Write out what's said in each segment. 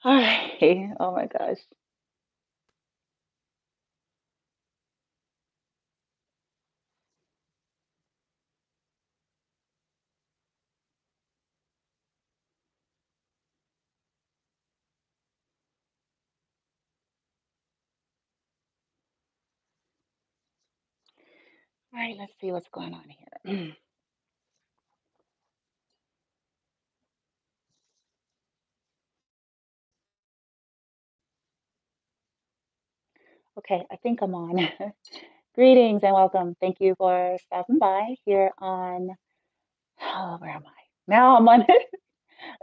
All right. Oh my gosh. All right, let's see what's going on here. Okay, I think I'm on. Greetings and welcome. Thank you for stopping by here on, oh, where am I? Now I'm on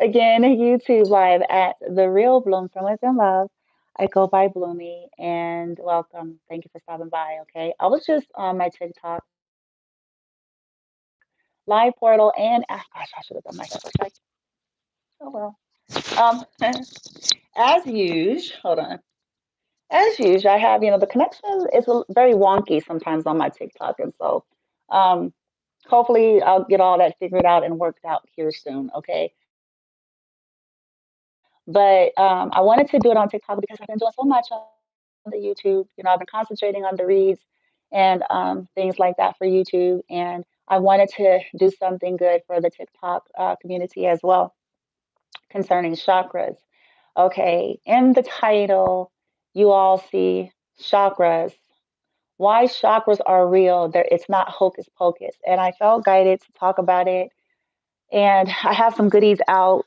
again YouTube live at The Real Bloom from Within Love. I go by Bloomy and welcome. Thank you for stopping by. Okay, I was just on my TikTok live portal and gosh, I should have done my hair check. Oh well. Um, as usual, hold on. As usual, I have, the connection is very wonky sometimes on my TikTok. And so um, hopefully I'll get all that figured out and worked out here soon. Okay. But I wanted to do it on TikTok because I've been doing so much on the YouTube. I've been concentrating on the reads and things like that for YouTube. And I wanted to do something good for the TikTok community as well concerning chakras. Okay. In the title, you all see chakras. Why chakras are real. It's not hocus pocus. And I felt guided to talk about it. And I have some goodies out,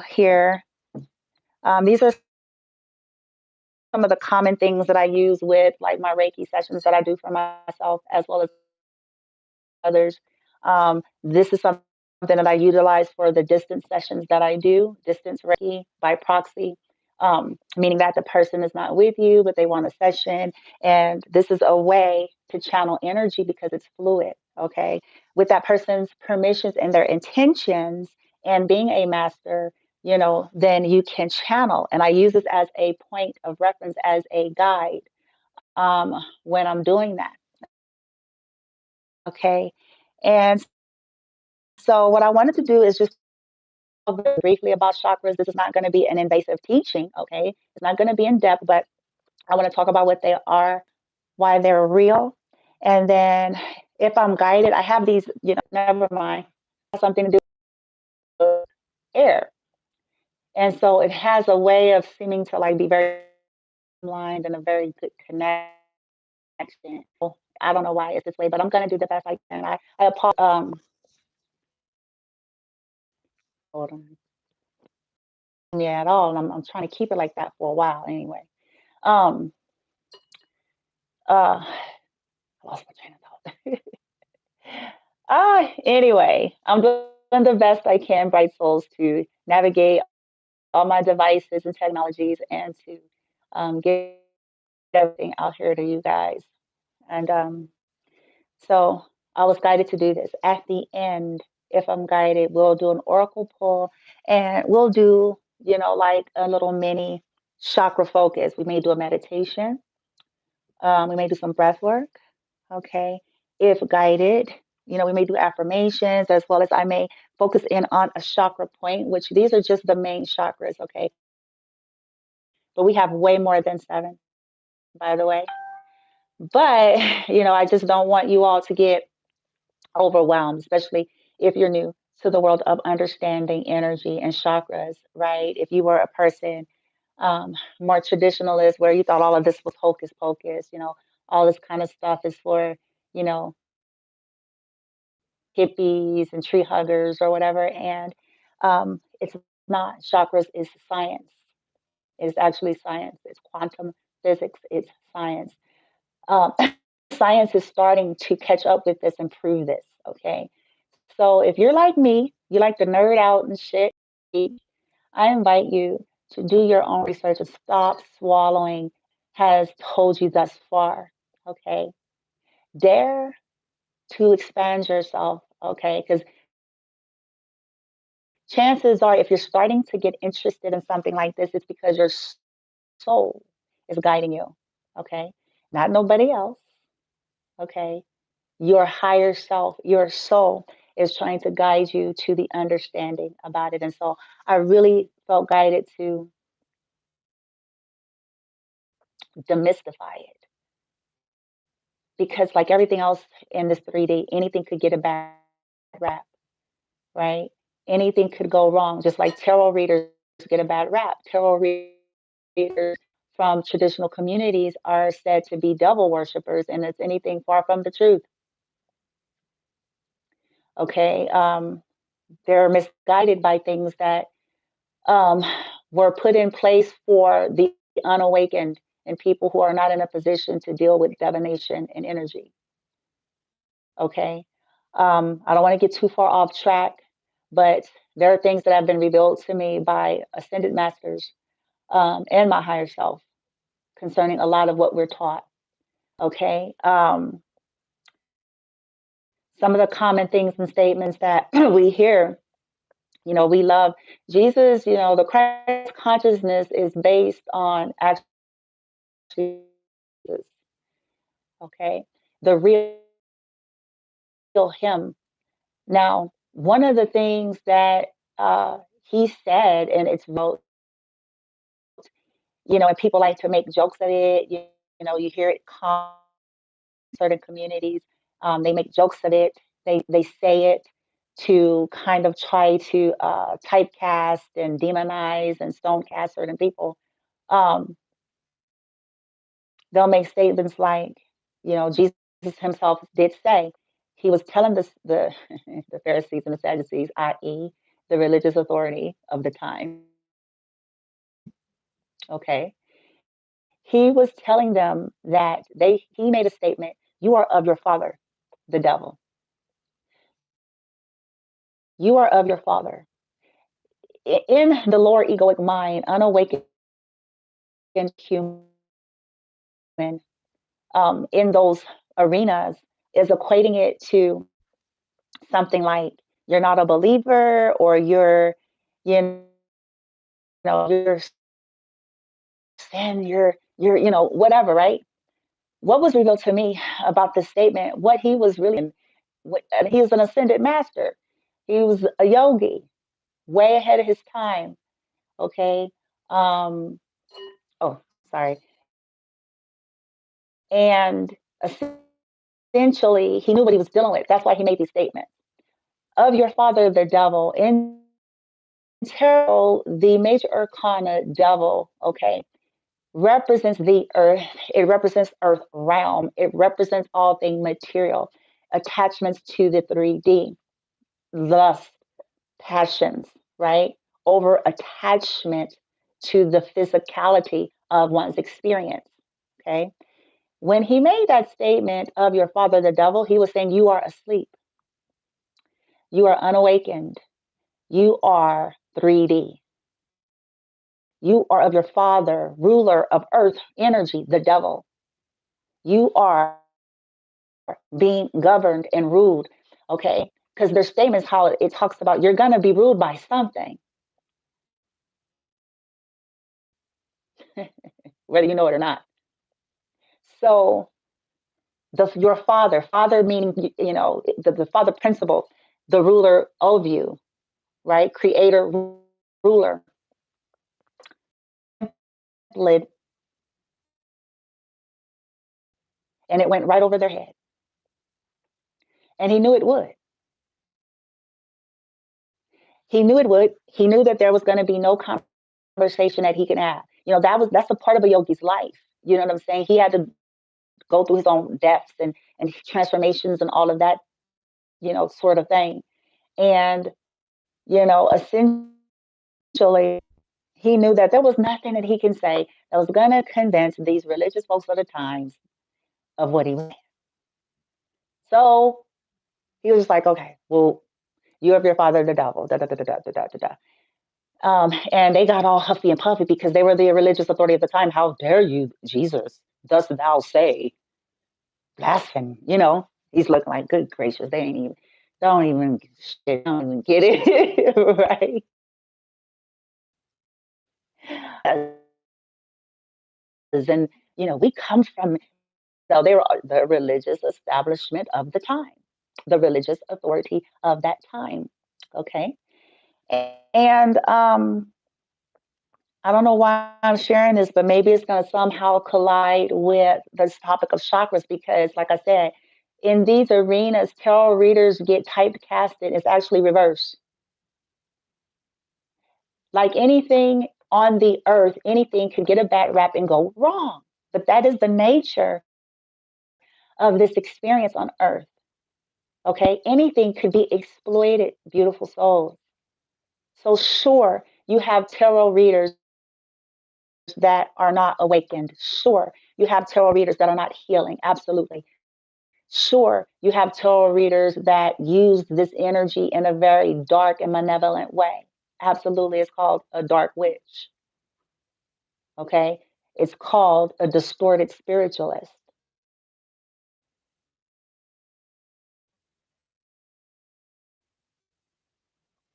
here. These are some of the common things that I use with like my Reiki sessions that I do for myself as well as others. This is something that I utilize for the distance sessions that I do, distance Reiki by proxy, meaning that the person is not with you, but they want a session. And this is a way to channel energy because it's fluid, okay? With that person's permissions and their intentions and being a master, then you can channel. And I use this as a point of reference, as a guide when I'm doing that, okay? And so what I wanted to do is just talk very briefly about chakras. This is not going to be an invasive teaching, okay? It's not going to be in depth, but I want to talk about what they are, why they're real, and then if I'm guided, I have these, never mind, something to do with air. And so it has a way of seeming to like be very aligned and a very good connection. Well, I don't know why it's this way, but I'm going to do the best I can. I apologize. Hold on. Yeah, at all. And I'm trying to keep it like that for a while anyway. Um, I lost my train of thought. Anyway, I'm doing the best I can, bright souls, to navigate all my devices and technologies and to get everything out here to you guys. And so I was guided to do this. At the end, if I'm guided, we'll do an oracle pull and we'll do, like a little mini chakra focus. We may do a meditation. We may do some breath work. Okay. If guided, we may do affirmations as well as I may focus in on a chakra point, which these are just the main chakras. Okay. But we have way more than seven, by the way. But, I just don't want you all to get overwhelmed, especially if you're new to the world of understanding energy and chakras, right? If you were a person more traditionalist where you thought all of this was hocus pocus, all this kind of stuff is for, you know, hippies and tree huggers or whatever. And it's not. Chakras is science. It's actually science. It's quantum physics. It's science. Um, science is starting to catch up with this and prove this. Okay. So if you're like me, you like to nerd out and shit, I invite you to do your own research and stop swallowing has told you thus far. Okay. Dare to expand yourself. Okay. Because chances are, if you're starting to get interested in something like this, it's because your soul is guiding you. Okay. Not nobody else. Okay. Your higher self, your soul is trying to guide you to the understanding about it. And so I really felt guided to demystify it. Because like everything else in this 3D, anything could get a bad rap, right? Anything could go wrong, just like tarot readers get a bad rap. Tarot readers from traditional communities are said to be devil worshippers, and it's anything far from the truth. Okay, they're misguided by things that um, were put in place for the unawakened and people who are not in a position to deal with divination and energy. Okay. I don't want to get too far off track, but there are things that have been revealed to me by ascended masters and my higher self concerning a lot of what we're taught. Okay. Some of the common things and statements that we hear, we love Jesus, the Christ consciousness is based on actually, Jesus, okay, the real him. Now, one of the things that he said, and it's wrote, and people like to make jokes of it. You hear it come certain communities. They make jokes of it. They say it to kind of try to typecast and demonize and stonecast certain people. Um, they'll make statements like, Jesus himself did say he was telling the the Pharisees and the Sadducees, i.e., the religious authority of the time. Okay, he was telling them that he made a statement: "You are of your father, the devil. You are of your father." In the lower egoic mind, unawakened human, in those arenas, is equating it to something like you're not a believer or you you're sin, you're whatever, right? What was revealed to me about this statement, what he was really, and he was an ascended master. He was a yogi, way ahead of his time. Okay. Um, oh, sorry. And essentially, he knew what he was dealing with. That's why he made these statements. Of your father, the devil. In tarot, the major arcana devil, okay, represents the earth. It represents earth realm. It represents all things material, attachments to the 3D, lust, passions, right? Over attachment to the physicality of one's experience. Okay. When he made that statement of your father, the devil, he was saying, you are asleep. You are unawakened. You are 3D. You are of your father, ruler of earth, energy, the devil. You are being governed and ruled. Okay. Because there's statements how it talks about you're going to be ruled by something, whether you know it or not. So your father meaning the father principle, the ruler of you, right? Creator, ruler, lid, and it went right over their head. And he knew it would. He knew it would. He knew that there was going to be no conversation that he can have. That's a part of a yogi's life. You know what I'm saying? He had to go through his own depths and transformations and all of that, sort of thing. And, essentially he knew that there was nothing that he can say that was going to convince these religious folks of the times of what he was saying. So he was just like, okay, well, you have your father, the devil, da da da da da da da da. And they got all huffy and puffy because they were the religious authority at the time. How dare you, Jesus? Dost thou say blasphemy? He's looking like, good gracious, don't even get it, right? And we come from. So they were the religious establishment of the time, the religious authority of that time. Okay, and I don't know why I'm sharing this, but maybe it's going to somehow collide with this topic of chakras because, like I said, in these arenas, tarot readers get typecasted. It's actually reversed. Like anything on the earth, anything could get a bad rap and go wrong. But that is the nature of this experience on earth. Okay? Anything could be exploited, beautiful souls. So, sure, you have tarot readers that are not awakened. Sure, you have tarot readers that are not healing. Absolutely. Sure, you have tarot readers that use this energy in a very dark and malevolent way. Absolutely. It's called a dark witch. Okay? It's called a distorted spiritualist.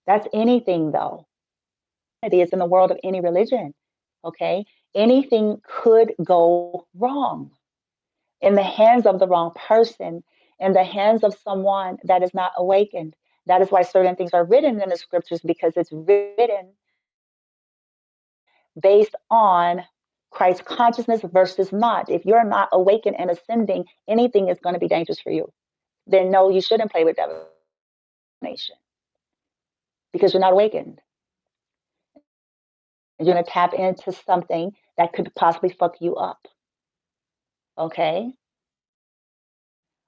That's anything, though. It is in the world of any religion. Okay? Anything could go wrong in the hands of the wrong person, in the hands of someone that is not awakened. That is why certain things are written in the scriptures because it's written based on Christ consciousness versus not. If you're not awakened and ascending, anything is going to be dangerous for you. Then no, you shouldn't play with divination because you're not awakened. You're going to tap into something that could possibly fuck you up. Okay?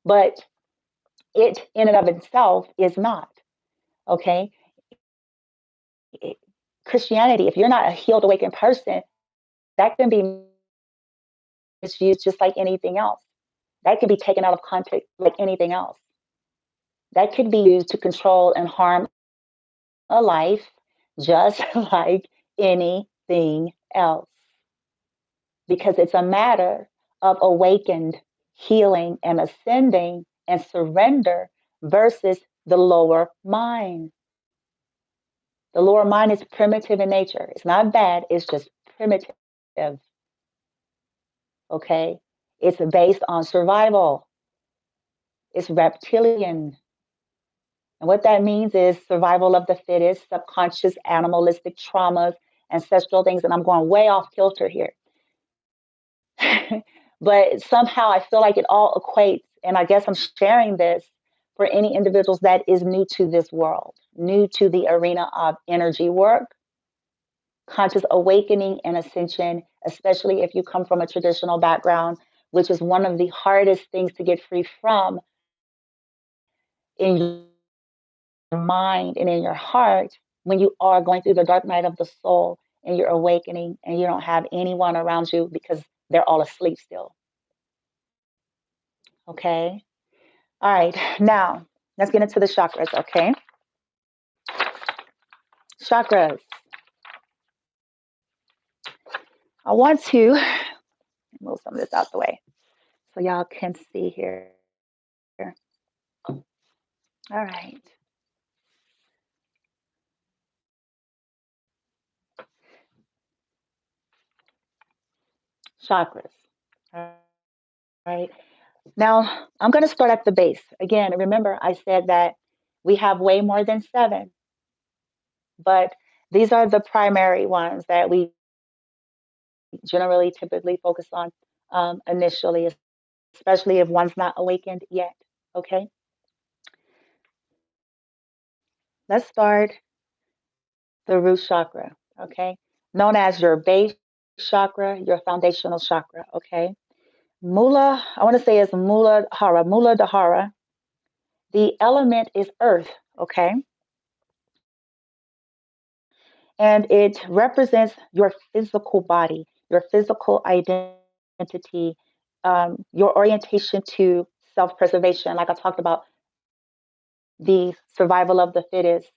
But it in and of itself is not. Okay? Christianity, if you're not a healed, awakened person, that can be misused just like anything else. That can be taken out of context like anything else. That could be used to control and harm a life just like anything else. Because it's a matter of awakened healing and ascending and surrender versus the lower mind. The lower mind is primitive in nature. It's not bad, it's just primitive. Okay? It's based on survival. It's reptilian. And what that means is survival of the fittest, subconscious, animalistic traumas, ancestral things. And I'm going way off kilter here. But somehow I feel like it all equates. And I guess I'm sharing this for any individuals that is new to this world, new to the arena of energy work, conscious awakening and ascension, especially if you come from a traditional background, which is one of the hardest things to get free from in your mind and in your heart when you are going through the dark night of the soul and you're awakening and you don't have anyone around you because they're all asleep still. Okay. All right. Now, let's get into the chakras. Okay. Chakras. I want to move some of this out the way so y'all can see here. All right. Chakras. All right. Now, I'm going to start at the base. Again, remember, I said that we have way more than seven, but these are the primary ones that we generally typically focus on initially, especially if one's not awakened yet. Okay. Let's start the root chakra. Okay. Known as your base chakra, your foundational chakra. Okay. Mula, I want to say it's Mula Dahara. The element is earth. Okay. And it represents your physical body, your physical identity, your orientation to self preservation. Like I talked about, the survival of the fittest,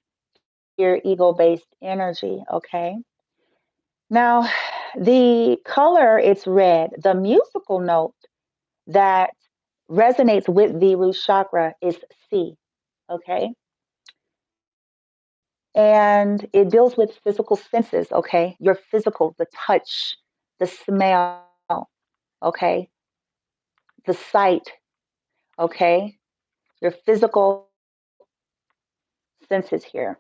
your ego based energy. Okay. Now, the color, it's red. The musical note that resonates with the root chakra is C. Okay. And it deals with physical senses. Okay. Your physical, the touch, the smell. Okay. The sight. Okay. Your physical senses here.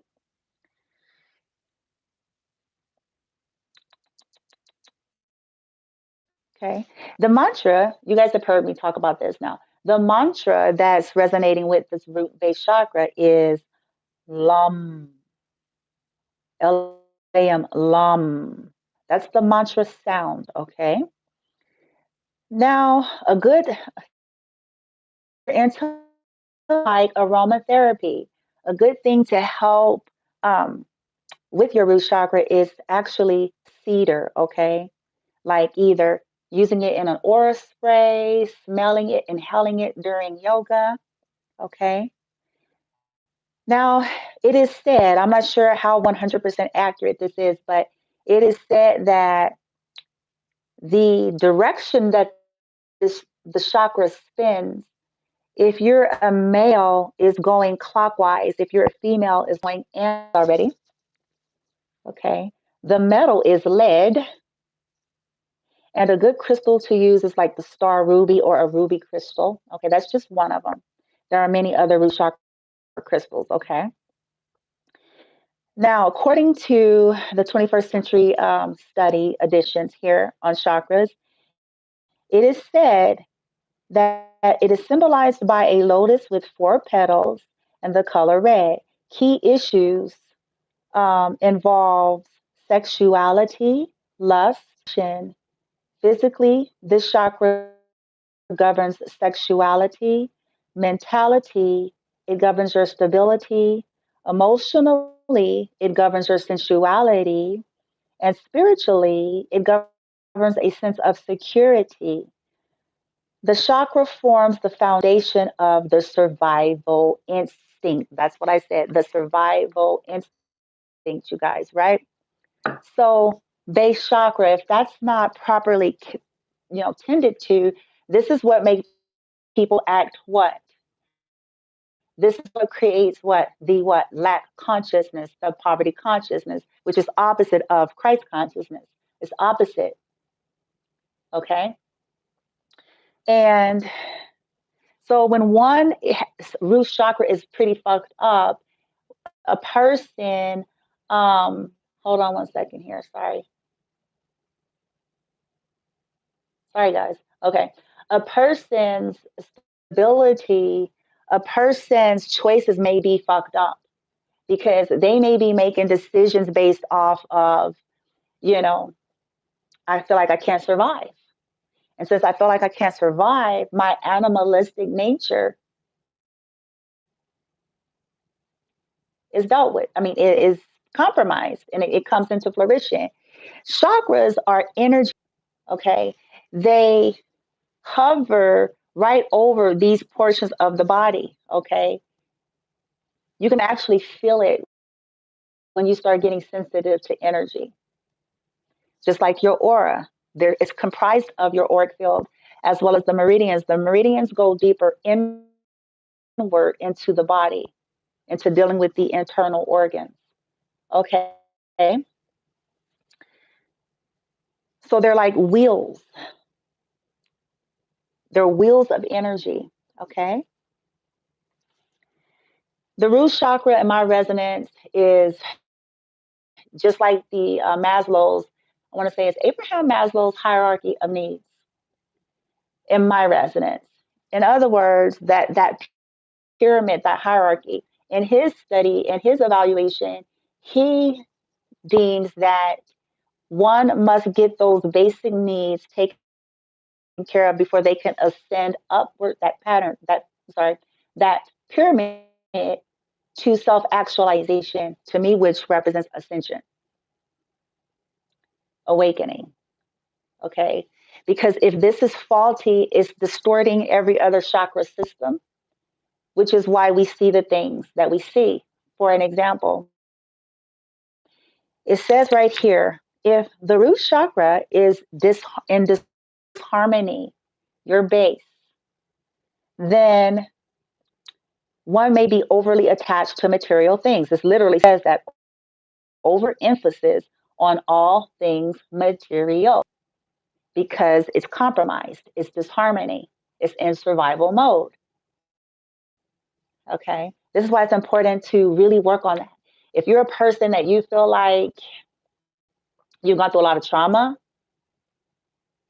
Okay. The mantra, you guys have heard me talk about this now. The mantra that's resonating with this root base chakra is LUM. L-A-M, LUM. That's the mantra sound, okay? Now, a good into like aromatherapy, a good thing to help with your root chakra is actually cedar, okay? Like either using it in an aura spray, smelling it, inhaling it during yoga, okay? Now, it is said, I'm not sure how 100% accurate this is, but it is said that the direction that the chakra spins, if you're a male, is going clockwise. If you're a female, is going in already. Okay. The metal is lead, and a good crystal to use is like the star ruby or a ruby crystal. Okay, that's just one of them. There are many other root chakra crystals. Okay. Now, according to the 21st century study editions here on chakras, it is said that it is symbolized by a lotus with four petals and the color red. Key issues involve sexuality, lust, and physically. This chakra governs sexuality, mentality, it governs your stability, emotionally, it governs your sensuality, and spiritually, it governs a sense of security. The chakra forms the foundation of the survival instinct. That's what I said, the survival instinct, you guys, right? So, base chakra, if that's not properly, tended to, this is what makes people act what? This is what creates what? The what? Lack consciousness, the poverty consciousness, which is opposite of Christ consciousness. It's opposite, okay? And so when one root chakra is pretty fucked up, a person, hold on one second here, sorry guys. Okay. A person's stability, a person's choices may be fucked up because they may be making decisions based off of, you know, I feel like I can't survive. And since I feel like I can't survive, my animalistic nature is dealt with. I mean, it is compromised and it comes into flourishing. Chakras are energy, okay? They hover right over these portions of the body, okay? You can actually feel it when you start getting sensitive to energy, just like your aura. There, it's comprised of your auric field as well as the meridians. The meridians go deeper inward into the body, into dealing with the internal organs, okay? So they're like wheels. They're wheels of energy, okay? The root chakra in my resonance is just like the Maslow's, I want to say it's Abraham Maslow's hierarchy of needs in my resonance. In other words, that pyramid, that hierarchy, in his study, in his evaluation, he deems that one must get those basic needs taken care of before they can ascend upward that pattern, that pyramid to self-actualization, to me, which represents ascension, awakening. Okay. Because if this is faulty, it's distorting every other chakra system, which is why we see the things that we see. For an example, it says right here, if the root chakra is in disharmony, your base, then one may be overly attached to material things. This literally says that overemphasis on all things material because it's compromised, it's disharmony, it's in survival mode. Okay. This is why it's important to really work on that. If you're a person that you feel like you've gone through a lot of trauma,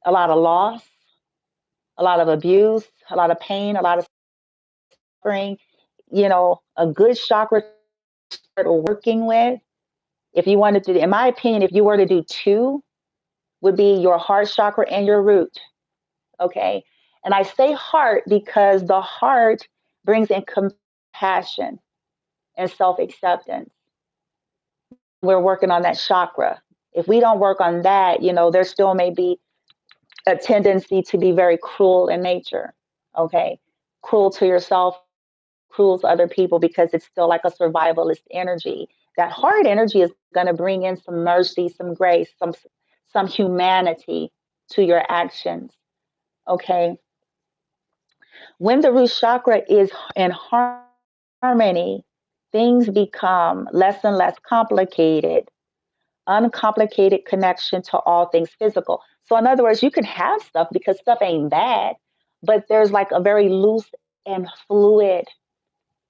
a lot of loss, a lot of abuse, a lot of pain, a lot of suffering. A good chakra to start working with, if you wanted to, in my opinion, if you were to do two, would be your heart chakra and your root. Okay. And I say heart because the heart brings in compassion and self acceptance. We're working on that chakra. If we don't work on that, there still may be a tendency to be very cruel in nature. Okay. Cruel to yourself, cruel to other people, because it's still like a survivalist energy. That heart energy is going to bring in some mercy, some grace, some humanity to your actions. Okay. When the root chakra is in harmony, things become less and less complicated, uncomplicated connection to all things physical. So, in other words, you can have stuff because stuff ain't bad, but there's like a very loose and fluid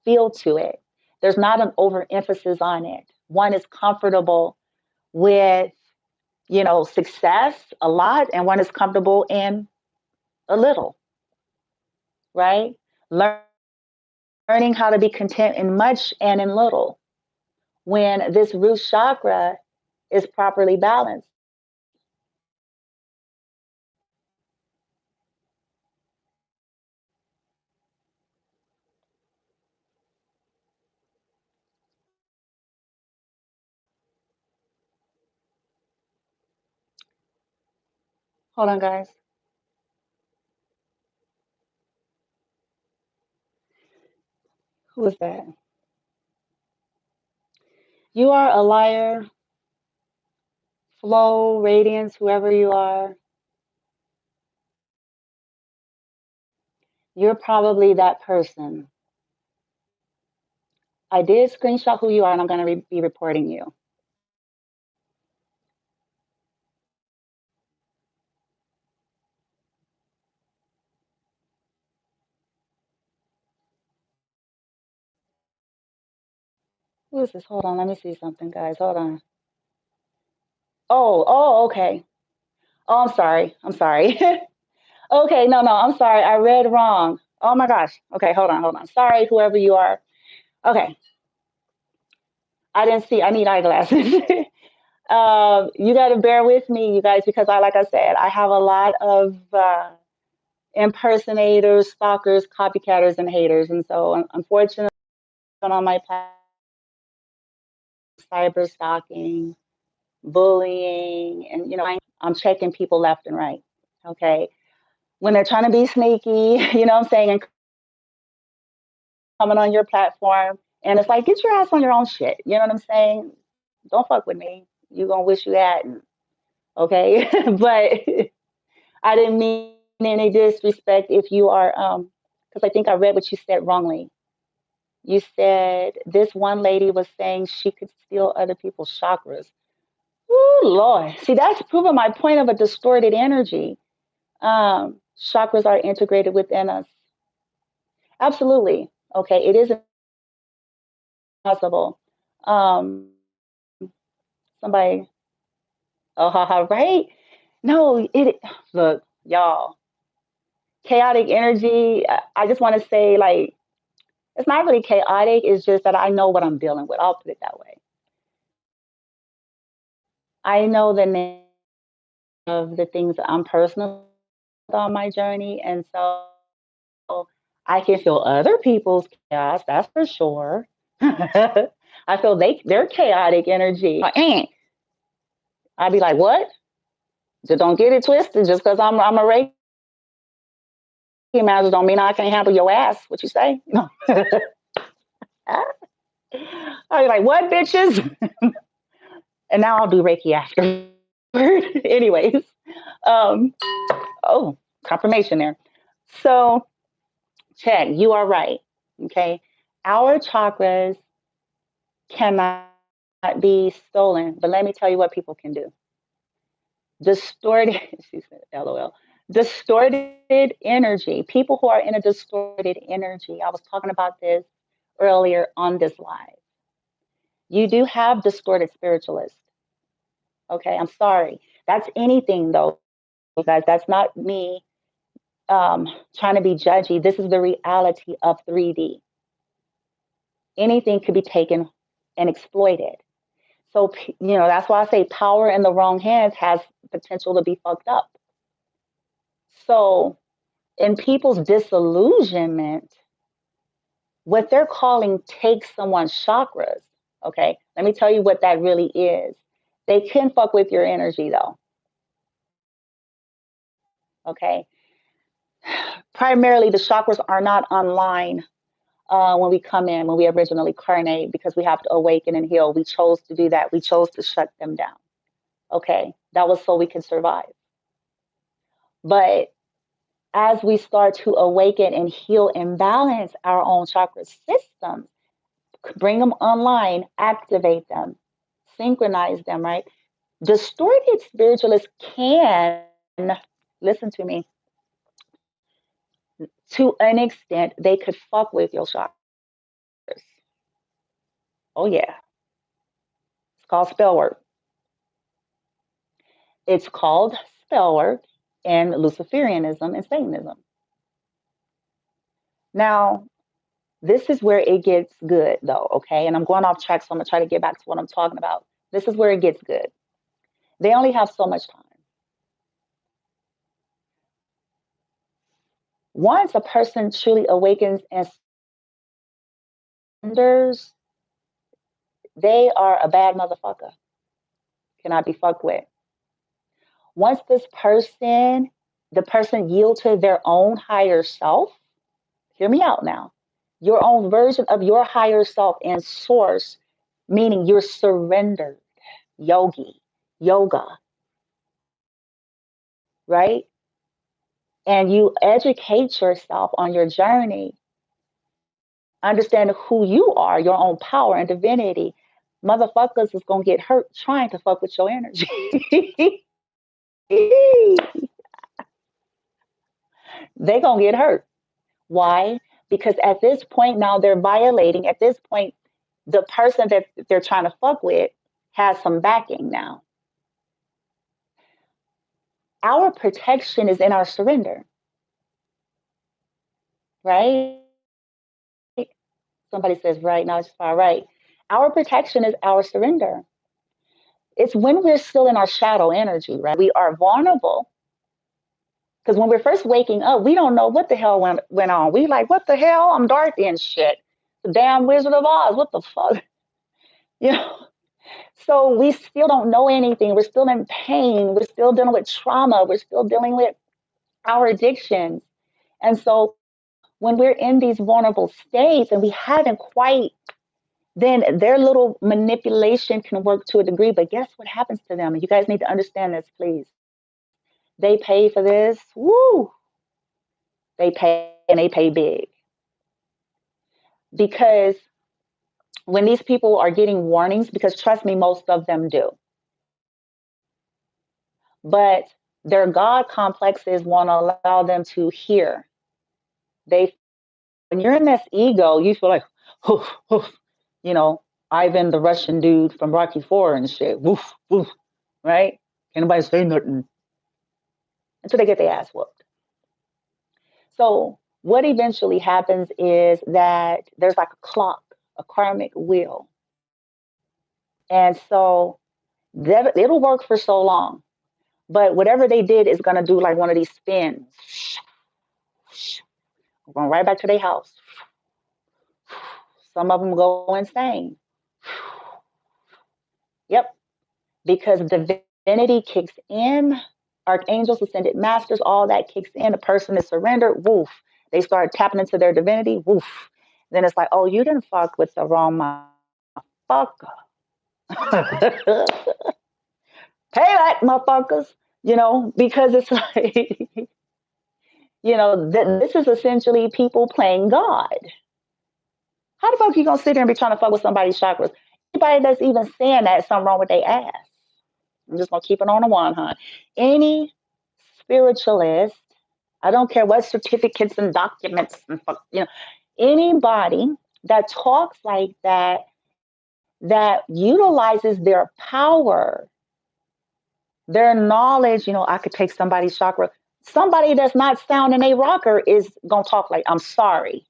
feel to it. There's not an overemphasis on it. One is comfortable with, success a lot, and one is comfortable in a little, right? Learning how to be content in much and in little when this root chakra is properly balanced. Hold on, guys. Who is that? You are a liar, flow, radiance, whoever you are. You're probably that person. I did screenshot who you are, and I'm going to be reporting you. Who is this? Hold on. Let me see something, guys. Hold on. Oh, okay. Oh, I'm sorry. I'm sorry. Okay, no, I'm sorry. I read wrong. Oh my gosh. Okay, hold on. Sorry, whoever you are. Okay, I didn't see. I need eyeglasses. You got to bear with me, you guys, because like I said, I have a lot of impersonators, stalkers, copycatters, and haters, and so unfortunately, on my platform, cyber stalking, bullying, and I'm checking people left and right. Okay, when they're trying to be sneaky, what I'm saying, and coming on your platform, and it's like, get your ass on your own shit. You know what I'm saying? Don't fuck with me. You're gonna wish you hadn't. Okay, but I didn't mean any disrespect if you are, because I think I read what you said wrongly. You said this one lady was saying she could steal other people's chakras. Oh Lord. See, that's proving my point of a distorted energy. Chakras are integrated within us. Absolutely. Okay, it is possible. Um, somebody, oh, haha, right? No, look, y'all, chaotic energy. I just want to say, like, it's not really chaotic. It's just that I know what I'm dealing with. I'll put it that way. I know the name of the things that I'm personal on my journey, and so I can feel other people's chaos. That's for sure. I feel their chaotic energy. I'd be like, what? Just don't get it twisted. Just because I'm a Reiki master don't mean I can't handle your ass. What you say? No. I'd be like, what, bitches? And now I'll do Reiki after. Anyways, um, oh, confirmation there. So, check, you are right. Okay. Our chakras cannot be stolen, but let me tell you what people can do. Distorted, she said, LOL. Distorted energy. People who are in a distorted energy. I was talking about this earlier on this live. You do have distorted spiritualists. Okay. I'm sorry. That's anything though. guys. That's not me trying to be judgy. This is the reality of 3D. Anything could be taken and exploited. So, that's why I say power in the wrong hands has potential to be fucked up. So, in people's disillusionment, what they're calling take someone's chakras, okay? Let me tell you what that really is. They can fuck with your energy though, okay? Primarily, the chakras are not online when we come in, when we originally incarnate, because we have to awaken and heal. We chose to do that. We chose to shut them down, okay? That was so we could survive. But as we start to awaken and heal and balance our own chakra systems, bring them online, activate them, synchronize them, right? Distorted spiritualists can, listen to me, to an extent, they could fuck with your chakras. Oh, yeah. It's called spell work. It's called spell work in Luciferianism and Satanism. Now, this is where it gets good, though, okay? And I'm going off track, so I'm going to try to get back to what I'm talking about. This is where it gets good. They only have so much time. Once a person truly awakens and surrenders, they are a bad motherfucker. Cannot be fucked with. Once the person yields to their own higher self, hear me out now, your own version of your higher self and source, meaning you're surrendered, yoga, right? And you educate yourself on your journey, understand who you are, your own power and divinity. Motherfuckers is gonna get hurt trying to fuck with your energy. They gonna get hurt. Why? Because at this point now they're violating. At this point, the person that they're trying to fuck with has some backing now. Our protection is in our surrender, right? Somebody says right now, it's far right. Our protection is our surrender. It's when we're still in our shadow energy, right? We are vulnerable. Because when we're first waking up, we don't know what the hell went on. We like, what the hell? I'm Dorothy and shit. The damn Wizard of Oz. What the fuck? You know? So we still don't know anything. We're still in pain. We're still dealing with trauma. We're still dealing with our addictions. And so when we're in these vulnerable states and we haven't quite, then their little manipulation can work to a degree. But guess what happens to them? And you guys need to understand this, please. They pay for this. Woo! They pay, and they pay big. Because when these people are getting warnings, because trust me, most of them do. But their God complexes won't allow them to hear. When you're in this ego, you feel like, woof, woof, Ivan, the Russian dude from Rocky IV and shit, woof, woof, right? Can't nobody say nothing until they get their ass whooped. So what eventually happens is that there's like a clock, a karmic wheel. And so it'll work for so long. But whatever they did is going to do like one of these spins. Going right back to their house. Some of them go insane. Yep. Because divinity kicks in, archangels, ascended masters, all that kicks in. The person is surrendered. Woof. They start tapping into their divinity. Woof. Then it's like, oh, you didn't fuck with the wrong motherfucker. Pay that, motherfuckers. Because it's like, this is essentially people playing God. How the fuck you gonna sit there and be trying to fuck with somebody's chakras? Anybody that's even saying that, something wrong with their ass. I'm just gonna keep it on the one, huh? Any spiritualist, I don't care what certificates and documents and fuck, anybody that talks like that utilizes their power, Their knowledge, I could take somebody's chakra. Somebody that's not sounding a rocker is gonna talk like, I'm sorry.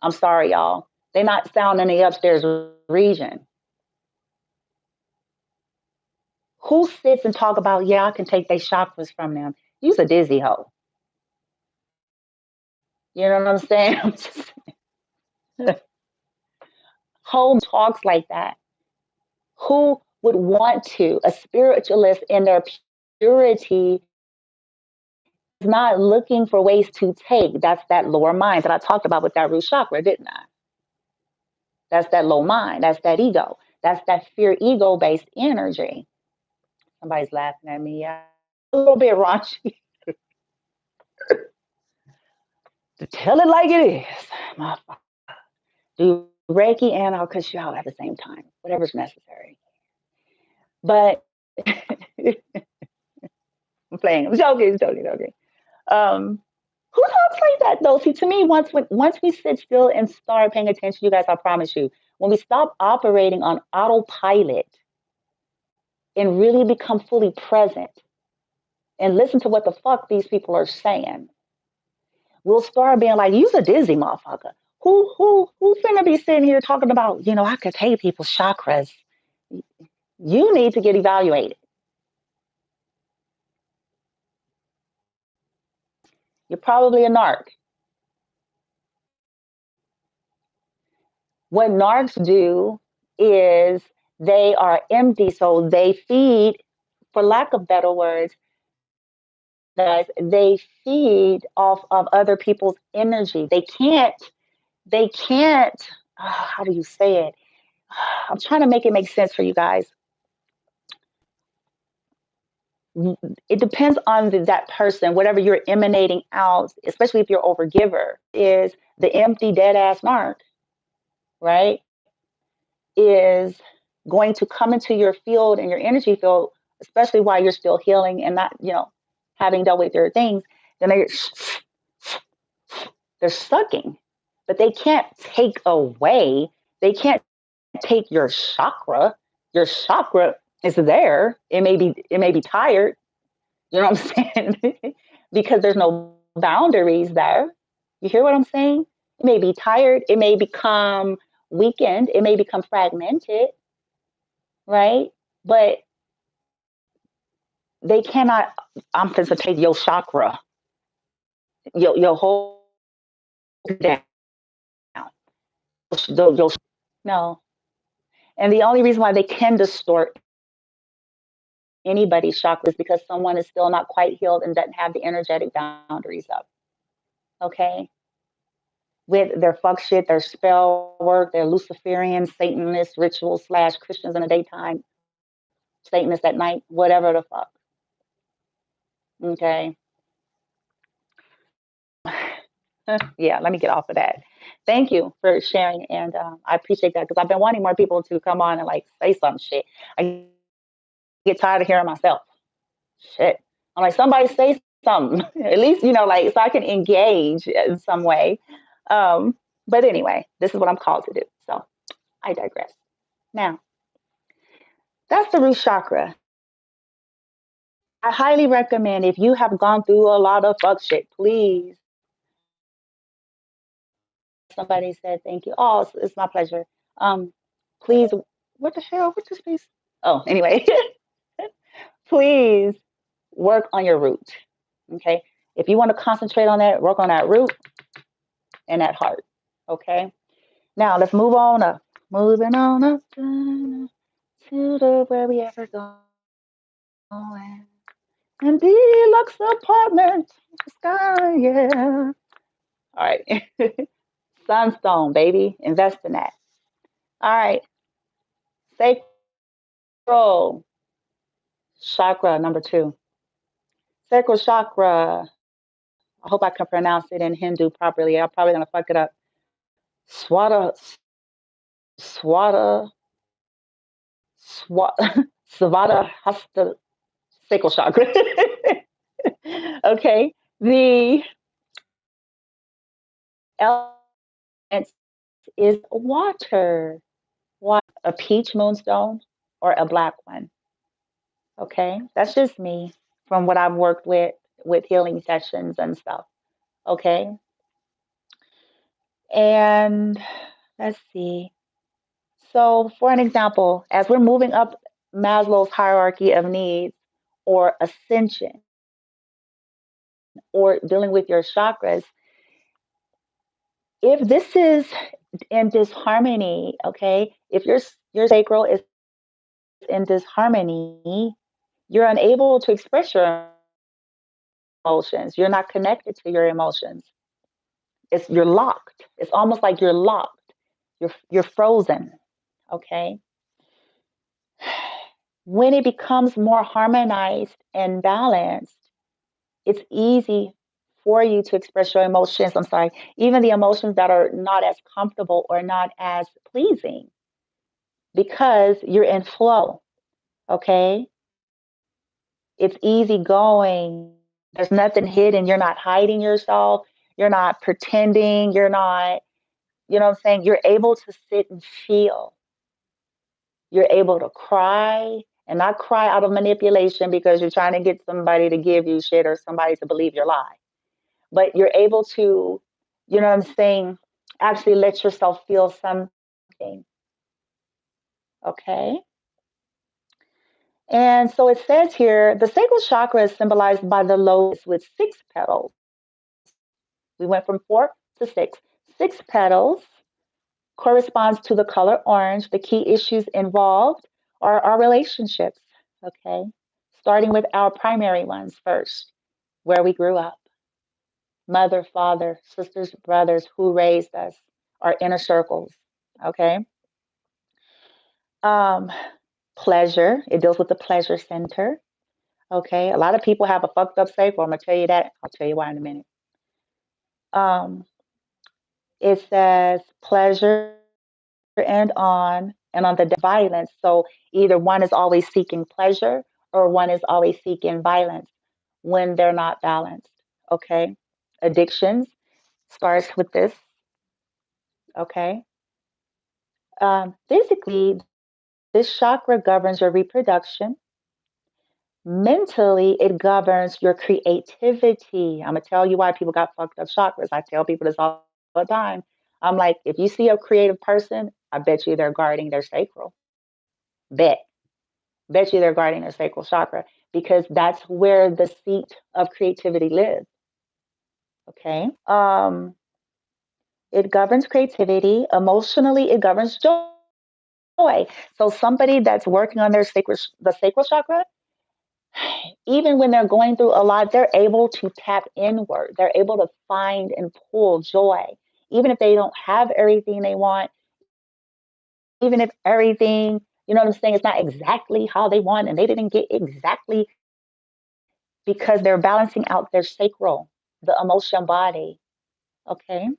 I'm sorry, y'all. They're not sounding the upstairs region. Who sits and talk about, yeah, I can take their chakras from them? You's a dizzy hoe. You know what I'm saying? Who talks like that? Who would want to? A spiritualist in their purity is not looking for ways to take. That's that lower mind that I talked about with that root chakra, didn't I? That's that low mind. That's that ego. That's that fear ego based energy. Somebody's laughing at me. Yeah, a little bit raunchy. To tell it like it is. My do Reiki and I'll cuss you out at the same time, whatever's necessary. But I'm playing. I'm joking. Who talks like that though? See, to me, once we sit still and start paying attention, you guys, I promise you, when we stop operating on autopilot and really become fully present and listen to what the fuck these people are saying, we'll start being like, "You's a dizzy motherfucker. Who finna be sitting here talking about, I could take people's chakras? You need to get evaluated. You're probably a narc." What narcs do is they are empty, so they feed, for lack of better words, guys, they feed off of other people's energy. They can't, how do you say it? I'm trying to make it make sense for you guys. It depends on that person, whatever you're emanating out, especially if you're overgiver, is the empty, dead ass narc, right? Is going to come into your field and your energy field, especially while you're still healing and not, having dealt with your things, then they're sucking, but they can't take away. They can't take your chakra. Your chakra is there. It may be tired. You know what I'm saying? Because there's no boundaries there. You hear what I'm saying? It may be tired. It may become weakened. It may become fragmented, right? But they cannot. I'm going to take your chakra, your whole down. No. And the only reason why they can distort anybody's chakra is because someone is still not quite healed and doesn't have the energetic boundaries up. Okay? With their fuck shit, their spell work, their Luciferian, Satanist, ritual / Christians in the daytime, Satanists at night, whatever the fuck. Okay? Yeah, let me get off of that. Thank you for sharing, and I appreciate that because I've been wanting more people to come on and like say some shit. I get tired of hearing myself. Shit. I'm like, somebody say something, at least, like, so I can engage in some way. But anyway, this is what I'm called to do. So I digress. Now, that's the root chakra. I highly recommend if you have gone through a lot of fuck shit, please. Somebody said thank you. Oh, it's my pleasure. Please, what the hell? What's this piece? Oh, anyway, please work on your root. Okay. If you want to concentrate on that, work on that root and that heart. Okay. Now let's move on up. Moving on up to the where we ever going. And deluxe apartment, sky, yeah. All right. Sunstone, baby. Invest in that. All right. Sacral chakra number 2. Sacral chakra. I hope I can pronounce it in Hindu properly. I'm probably gonna fuck it up. Swada, swada, swada, svada hasta sacral chakra. Okay. The element is water. A peach moonstone or a black one. Okay, that's just me from what I've worked with healing sessions and stuff. Okay, and let's see. So, for an example, as we're moving up Maslow's hierarchy of needs or ascension or dealing with your chakras, if this is in disharmony, okay, if your sacral is in disharmony, you're unable to express your emotions. You're not connected to your emotions. You're locked. It's almost like you're locked. You're frozen. Okay. When it becomes more harmonized and balanced, it's easy for you to express your emotions. I'm sorry, even the emotions that are not as comfortable or not as pleasing because you're in flow. Okay. It's easy going. There's nothing hidden. You're not hiding yourself. You're not pretending. You're not, you know what I'm saying? You're able to sit and feel. You're able to cry and not cry out of manipulation because you're trying to get somebody to give you shit or somebody to believe your lie. But you're able to, you know what I'm saying, actually let yourself feel something. Okay. And so it says here the sacral chakra is symbolized by the lotus with 6 petals. We went from 4 to 6. 6 petals corresponds to the color orange. The key issues involved are our relationships, okay? Starting with our primary ones first, where we grew up. Mother, father, sisters, brothers, who raised us, our inner circles, okay? Um, Pleasure, it deals with the pleasure center, okay? A lot of people have a fucked up sacral. I'm gonna tell you that. I'll tell you why in a minute. Um, it says pleasure and on the violence. So either one is always seeking pleasure or one is always seeking violence when they're not balanced. Okay. Addictions starts with this. Okay. Physically, this chakra governs your reproduction. Mentally, it governs your creativity. I'm gonna tell you why people got fucked up chakras. I tell people this all the time. I'm like, if you see a creative person, I bet you they're guarding their sacral. Bet. Bet you they're guarding their sacral chakra because that's where the seat of creativity lives. Okay. It governs creativity. Emotionally, it governs joy. So somebody that's working on the sacral chakra, even when they're going through a lot, they're able to tap inward. They're able to find and pull joy, even if they don't have everything they want, even if everything, you know what I'm saying, is not exactly how they want and they didn't get exactly because they're balancing out their sacral, the emotion body. Okay.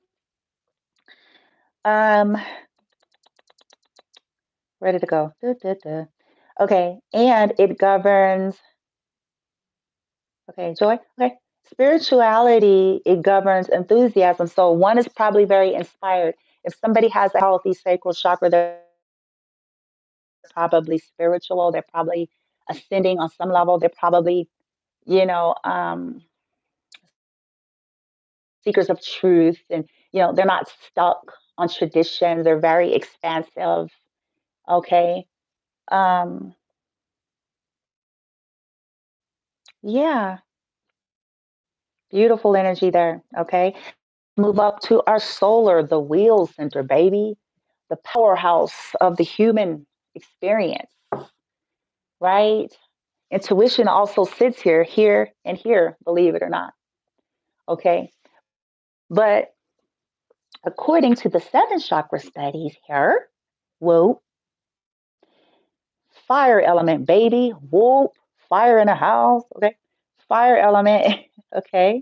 Um, where did it go? Duh, duh, duh. Okay, and it governs. Okay, joy. Okay, spirituality. It governs enthusiasm. So one is probably very inspired. If somebody has a healthy sacral chakra, they're probably spiritual. They're probably ascending on some level. They're probably, you know, seekers of truth, and they're not stuck on traditions. They're very expansive. Okay. Um, yeah, beautiful energy there. Okay. Move up to our solar, the wheel center, baby, the powerhouse of the human experience, right? Intuition also sits here, and here, believe it or not. Okay. But according to the 7 chakra studies here, whoop, fire element, baby, whoop, fire in a house. Okay. Fire element. Okay.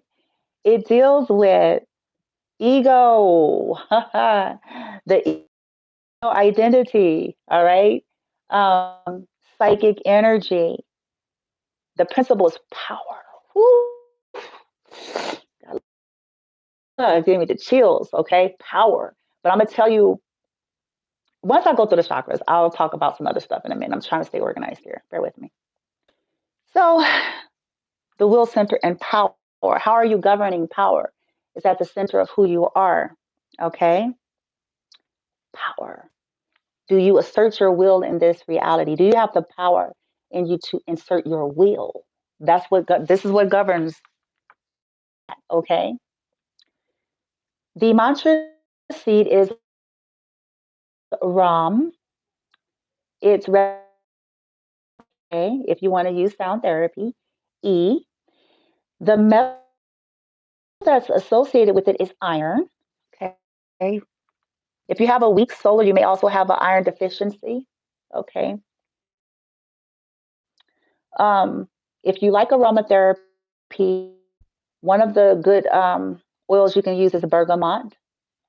It deals with ego, the ego identity, all right? Psychic energy. The principle is power. Woo. It gave me the chills, okay? Power. But I'm going to tell you, once I go through the chakras, I'll talk about some other stuff in a minute. I'm trying to stay organized here. Bear with me. So, the will center and power. How are you governing power? It's at the center of who you are. Okay? Power. Do you assert your will in this reality? Do you have the power in you to insert your will? This is what governs. Okay? The mantra seed is Ram. It's if you want to use sound therapy. E. The metal that's associated with it is iron. Okay. If you have a weak solar, you may also have an iron deficiency. Okay. If you like aromatherapy, one of the good oils you can use is bergamot.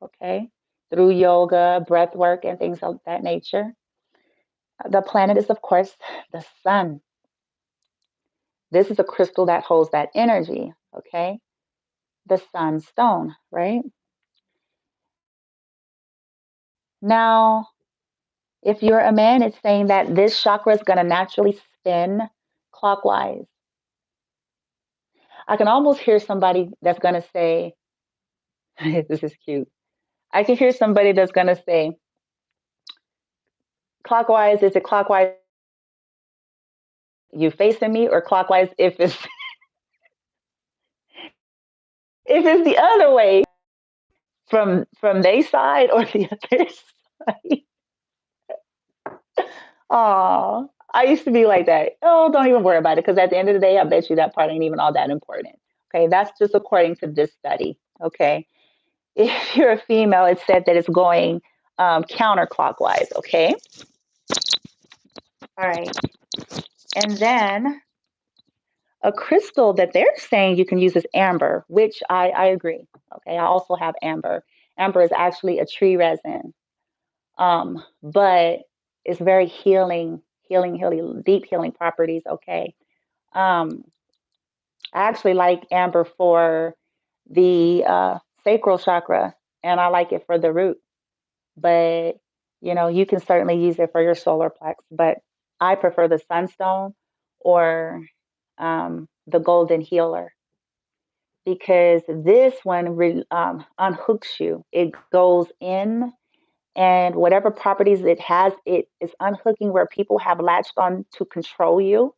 Okay. Through yoga, breath work, and things of that nature. The planet is, of course, the sun. This is a crystal that holds that energy. Okay. The sunstone, right? Now, if you're a man, it's saying that this chakra is going to naturally spin clockwise. I can almost hear somebody that's going to say, this is cute. I can hear somebody that's going to say, clockwise, is it clockwise you facing me, or clockwise if it's if it's the other way from their side or the other side? Oh, I used to be like that. Oh, don't even worry about it, because at the end of the day, I bet you that part ain't even all that important. Okay, that's just according to this study. Okay, if you're a female, it said that it's going counterclockwise. Okay, all right, and then a crystal that they're saying you can use is amber, which I agree. Okay, I also have amber. Amber is actually a tree resin, but it's very healing, deep healing properties. Okay. Um, I actually like amber for the sacral chakra, and I like it for the root. But you can certainly use it for your solar plex. But I prefer the sunstone or the golden healer, because this one unhooks you. It goes in, and whatever properties it has, it is unhooking where people have latched on to control you.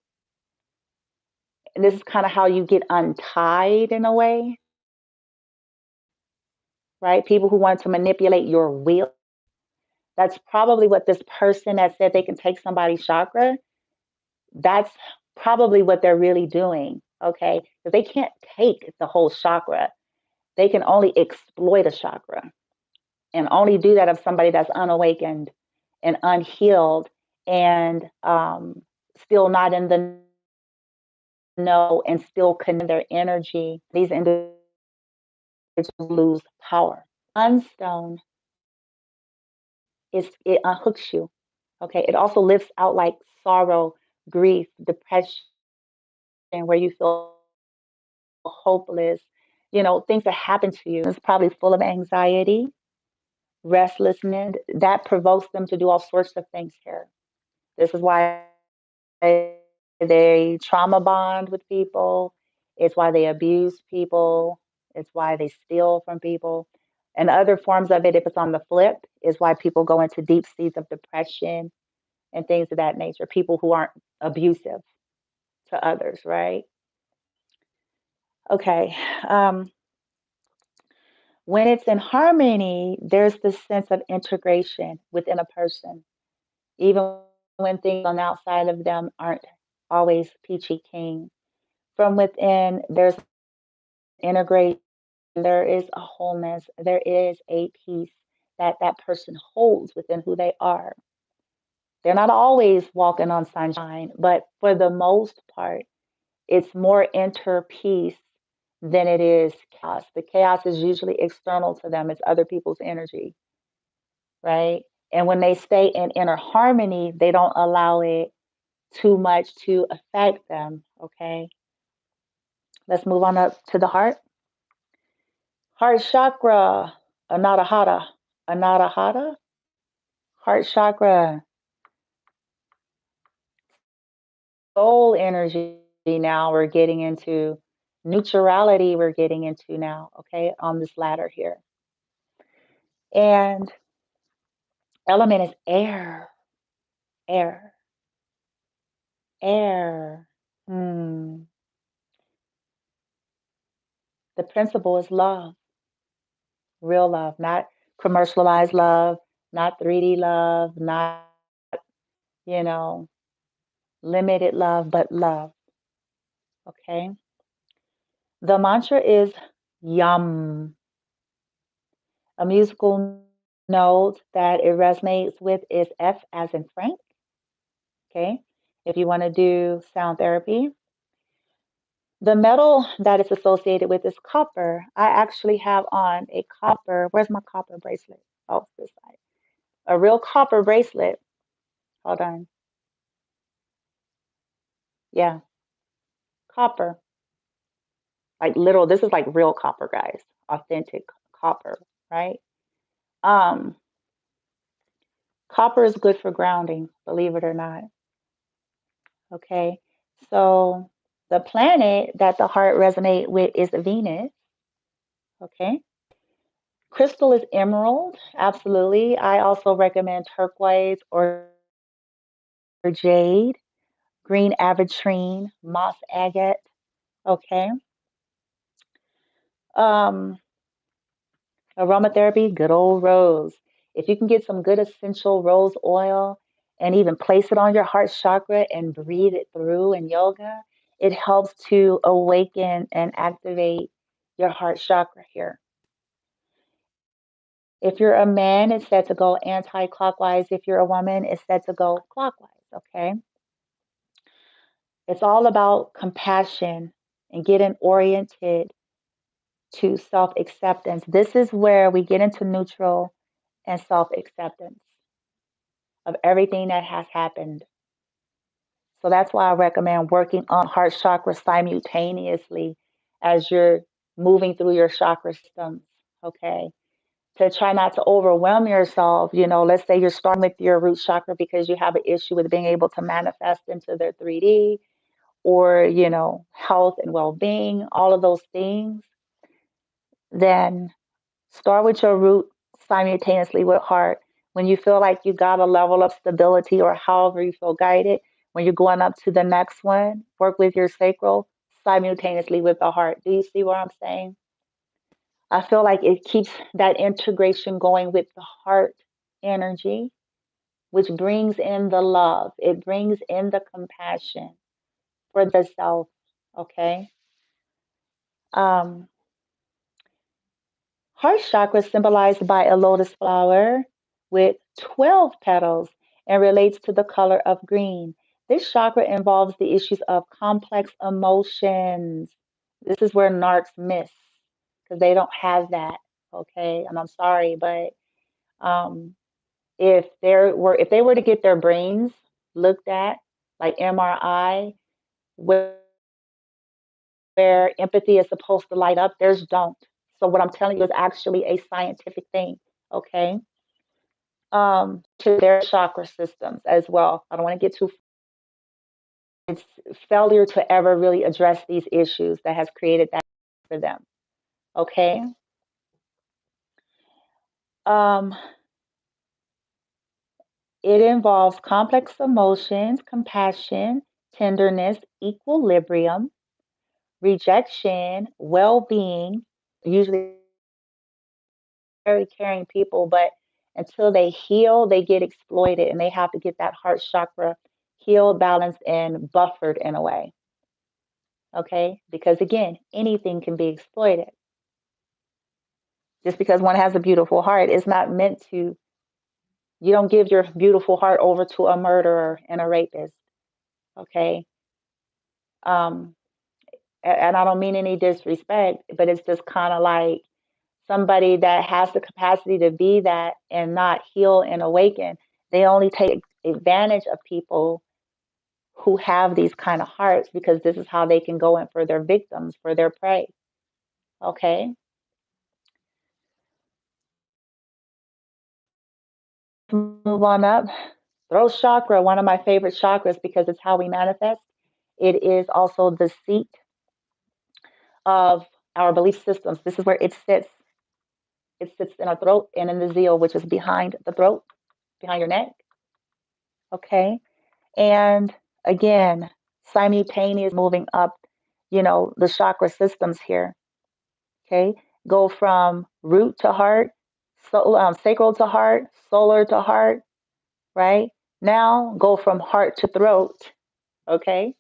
And this is kind of how you get untied in a way, right? People who want to manipulate your will. That's probably what this person that said they can take somebody's chakra, that's probably what they're really doing. Okay. Because they can't take the whole chakra, they can only exploit a chakra, and only do that of somebody that's unawakened and unhealed, and still not in the know, and still connect their energy. These individuals lose power. Unstone it unhooks you. Okay. It also lifts out like sorrow, grief, depression, where you feel hopeless, things that happen to you. It's probably full of anxiety, restlessness that provokes them to do all sorts of things here. This is why they trauma bond with people. It's why they abuse people. It's why they steal from people. And other forms of it, if it's on the flip, is why people go into deep seas of depression and things of that nature. People who aren't abusive to others, right? Okay. When it's in harmony, there's this sense of integration within a person, even when things on the outside of them aren't always peachy keen. From within, there's integration, there is a wholeness, there is a peace that that person holds within who they are. They're not always walking on sunshine, but for the most part, it's more inner peace than it is chaos. The chaos is usually external to them, it's other people's energy, right? And when they stay in inner harmony, they don't allow it too much to affect them, okay? Let's move on up to the heart. Heart chakra, anahata, anahata, heart chakra, soul energy. now. We're getting into neutrality. We're getting into now, okay, on this ladder here. And element is air, air, air. Hmm. The principle is love, real love, not commercialized love, not 3D love, not, you know, limited love, but love. Okay. The mantra is yum. A musical note that it resonates with is F as in Frank. Okay. If you want to do sound therapy, the metal that is associated with is copper. I actually have on a copper. Where's my copper bracelet? Oh, this side. A real copper bracelet. Hold on. Yeah, copper. Like literal, this is like real copper, guys. Authentic copper, right? Um, Copper is good for grounding, believe it or not. Okay. So the planet that the heart resonate with is Venus. Okay. Crystal is emerald. Absolutely. I also recommend turquoise or jade, green aventurine, moss agate. Okay. Um, Aromatherapy, good old rose. If you can get some good essential rose oil and even place it on your heart chakra and breathe it through in yoga, it helps to awaken and activate your heart chakra here. If you're a man, it's said to go anti-clockwise. If you're a woman, it's said to go clockwise, okay? It's all about compassion and getting oriented to self-acceptance. This is where we get into neutral and self-acceptance of everything that has happened. So that's why I recommend working on heart chakra simultaneously as you're moving through your chakra systems, okay? To try not to overwhelm yourself. You know, let's say you're starting with your root chakra because you have an issue with being able to manifest into their 3D or, you know, health and well being, all of those things. Then start with your root simultaneously with heart. When you feel like you got a level of stability or however you feel guided, when you're going up to the next one, work with your sacral simultaneously with the heart. Do you see what I'm saying? I feel like it keeps that integration going with the heart energy, which brings in the love. It brings in the compassion for the self. Okay. Um, Heart chakra is symbolized by a lotus flower with 12 petals and relates to the color of green. This chakra involves the issues of complex emotions. This is where narcs miss because they don't have that. Okay, and I'm sorry, but um, if they were to get their brains looked at, like MRI, where empathy is supposed to light up, theirs don't. So what I'm telling you is actually a scientific thing, okay? To their chakra systems as well. I don't want to get too. It's failure to ever really address these issues that has created that for them. Okay. Um, it involves complex emotions, compassion, tenderness, equilibrium, rejection, well-being, usually very caring people, but until they heal, they get exploited and they have to get that heart chakra healed, balanced, and buffered in a way. Okay? Because again, anything can be exploited. Just because one has a beautiful heart is not meant to, you don't give your beautiful heart over to a murderer and a rapist. Okay? Um, and I don't mean any disrespect, but it's just kind of like somebody that has the capacity to be that and not heal and awaken. They only take advantage of people who have these kind of hearts because this is how they can go in for their victims, for their prey. Okay. Move on up. Throat chakra, one of my favorite chakras because it's how we manifest. It is also the seat of our belief systems. This is where it sits. It sits in our throat and in the zeal, which is behind the throat, behind your neck. Okay. And again, simultaneous moving up, the chakra systems here. Okay. Go from root to heart, sacral to heart, solar to heart, right? Now go from heart to throat. Okay.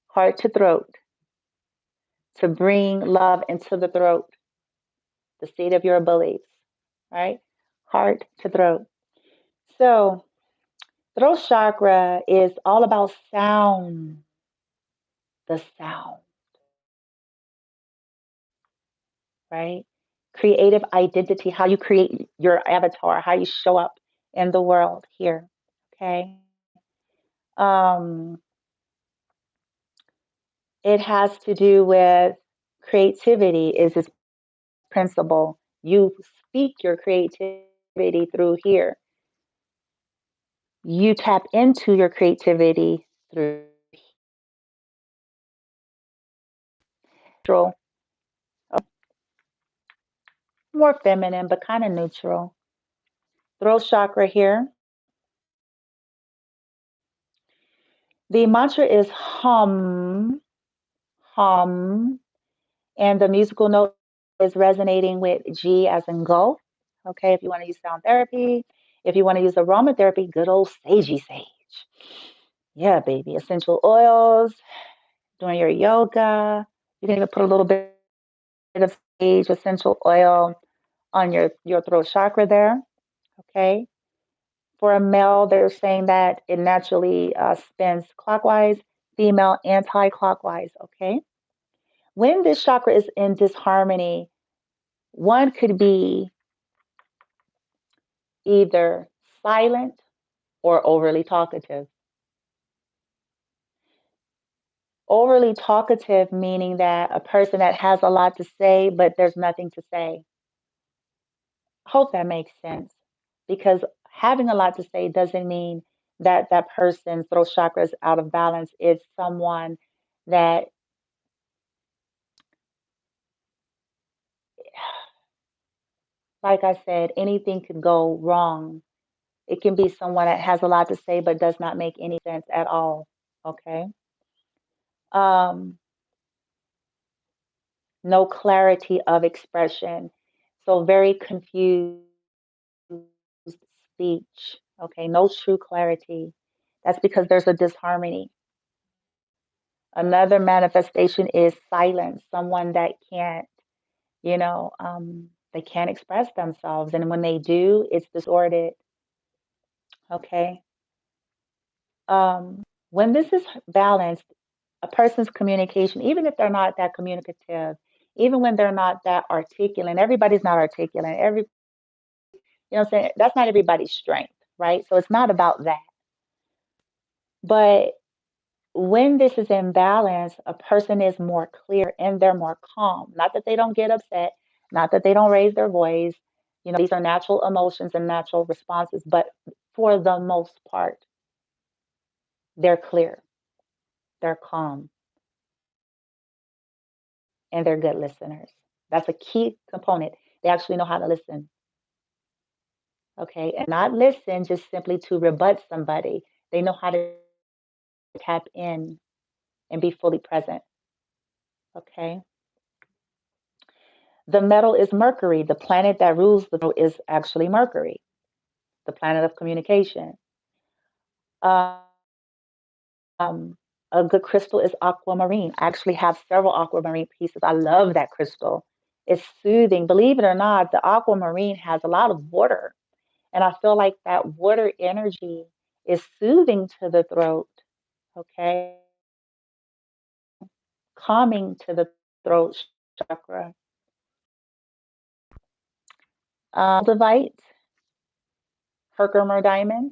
Heart to throat to bring love into the throat, the seat of your beliefs, right? Heart to throat. So, throat chakra is all about sound, the sound, right? Creative identity, how you create your avatar, how you show up in the world here, okay? Um, it has to do with creativity, is its principle. You speak your creativity through here. You tap into your creativity through neutral, more feminine, but kind of neutral. Throat chakra here. The mantra is hum, hum, and the musical note is resonating with G as in go. Okay, if you want to use sound therapy, if you want to use aromatherapy, good old sagey sage. Yeah, baby. Essential oils, doing your yoga. You can even put a little bit of sage essential oil on your throat chakra there. Okay. For a male, they're saying that it naturally spins clockwise, female anti-clockwise. Okay. When this chakra is in disharmony, one could be either silent or overly talkative. Overly talkative meaning that a person that has a lot to say, but there's nothing to say. Hope that makes sense. Because having a lot to say doesn't mean that that person's throat chakra is out of balance. It's someone that, like I said, anything could go wrong. It can be someone that has a lot to say but does not make any sense at all. Okay. Um, no clarity of expression. So very confused speech. Okay. No true clarity. That's because there's a disharmony. Another manifestation is silence, someone that can't, they can't express themselves. And when they do, it's distorted. Okay. When this is balanced, a person's communication, even if they're not that communicative, even when they're not that articulate, everybody's not articulate. You know what I'm saying? That's not everybody's strength, right? So it's not about that. But when this is in balance, a person is more clear and they're more calm. Not that they don't get upset, not that they don't raise their voice. These are natural emotions and natural responses, but for the most part, they're clear, they're calm, and they're good listeners. That's a key component. They actually know how to listen, okay? And not listen just simply to rebut somebody. They know how to tap in and be fully present, okay? The metal is Mercury. The planet that rules the throat is actually Mercury, the planet of communication. Um, a good crystal is aquamarine. I actually have several aquamarine pieces. I love that crystal. It's soothing. Believe it or not, the aquamarine has a lot of water. And I feel like that water energy is soothing to the throat, okay? Calming to the throat chakra. Moldavite, Herkimer diamond,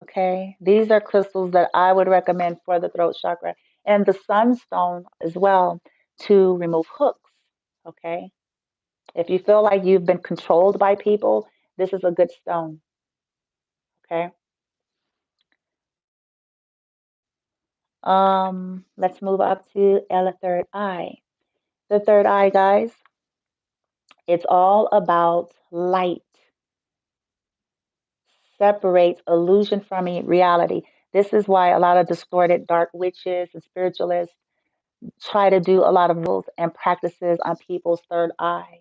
okay? These are crystals that I would recommend for the throat chakra. And the sunstone as well to remove hooks, okay? If you feel like you've been controlled by people, this is a good stone, okay? Let's move up to the third eye. The third eye, guys, it's all about light, separates illusion from reality. This is why a lot of distorted dark witches and spiritualists try to do a lot of rules and practices on people's third eye.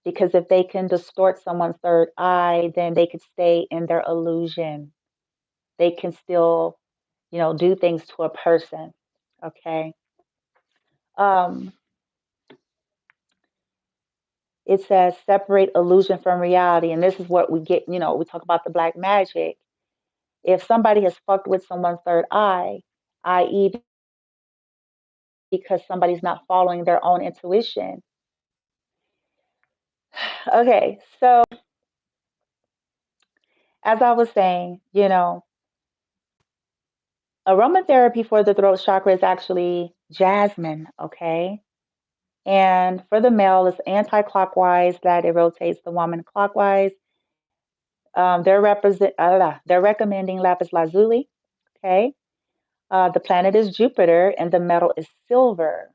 Because if they can distort someone's third eye, then they could stay in their illusion. They can still, do things to a person. Okay. Um, it says separate illusion from reality. And this is what we get, we talk about the black magic. If somebody has fucked with someone's third eye, i.e., because somebody's not following their own intuition. Okay, so as I was saying, aromatherapy for the throat chakra is actually jasmine, okay? And for the male, it's anti-clockwise, that it rotates the woman clockwise. They're recommending lapis lazuli, okay? The planet is Jupiter, and the metal is silver.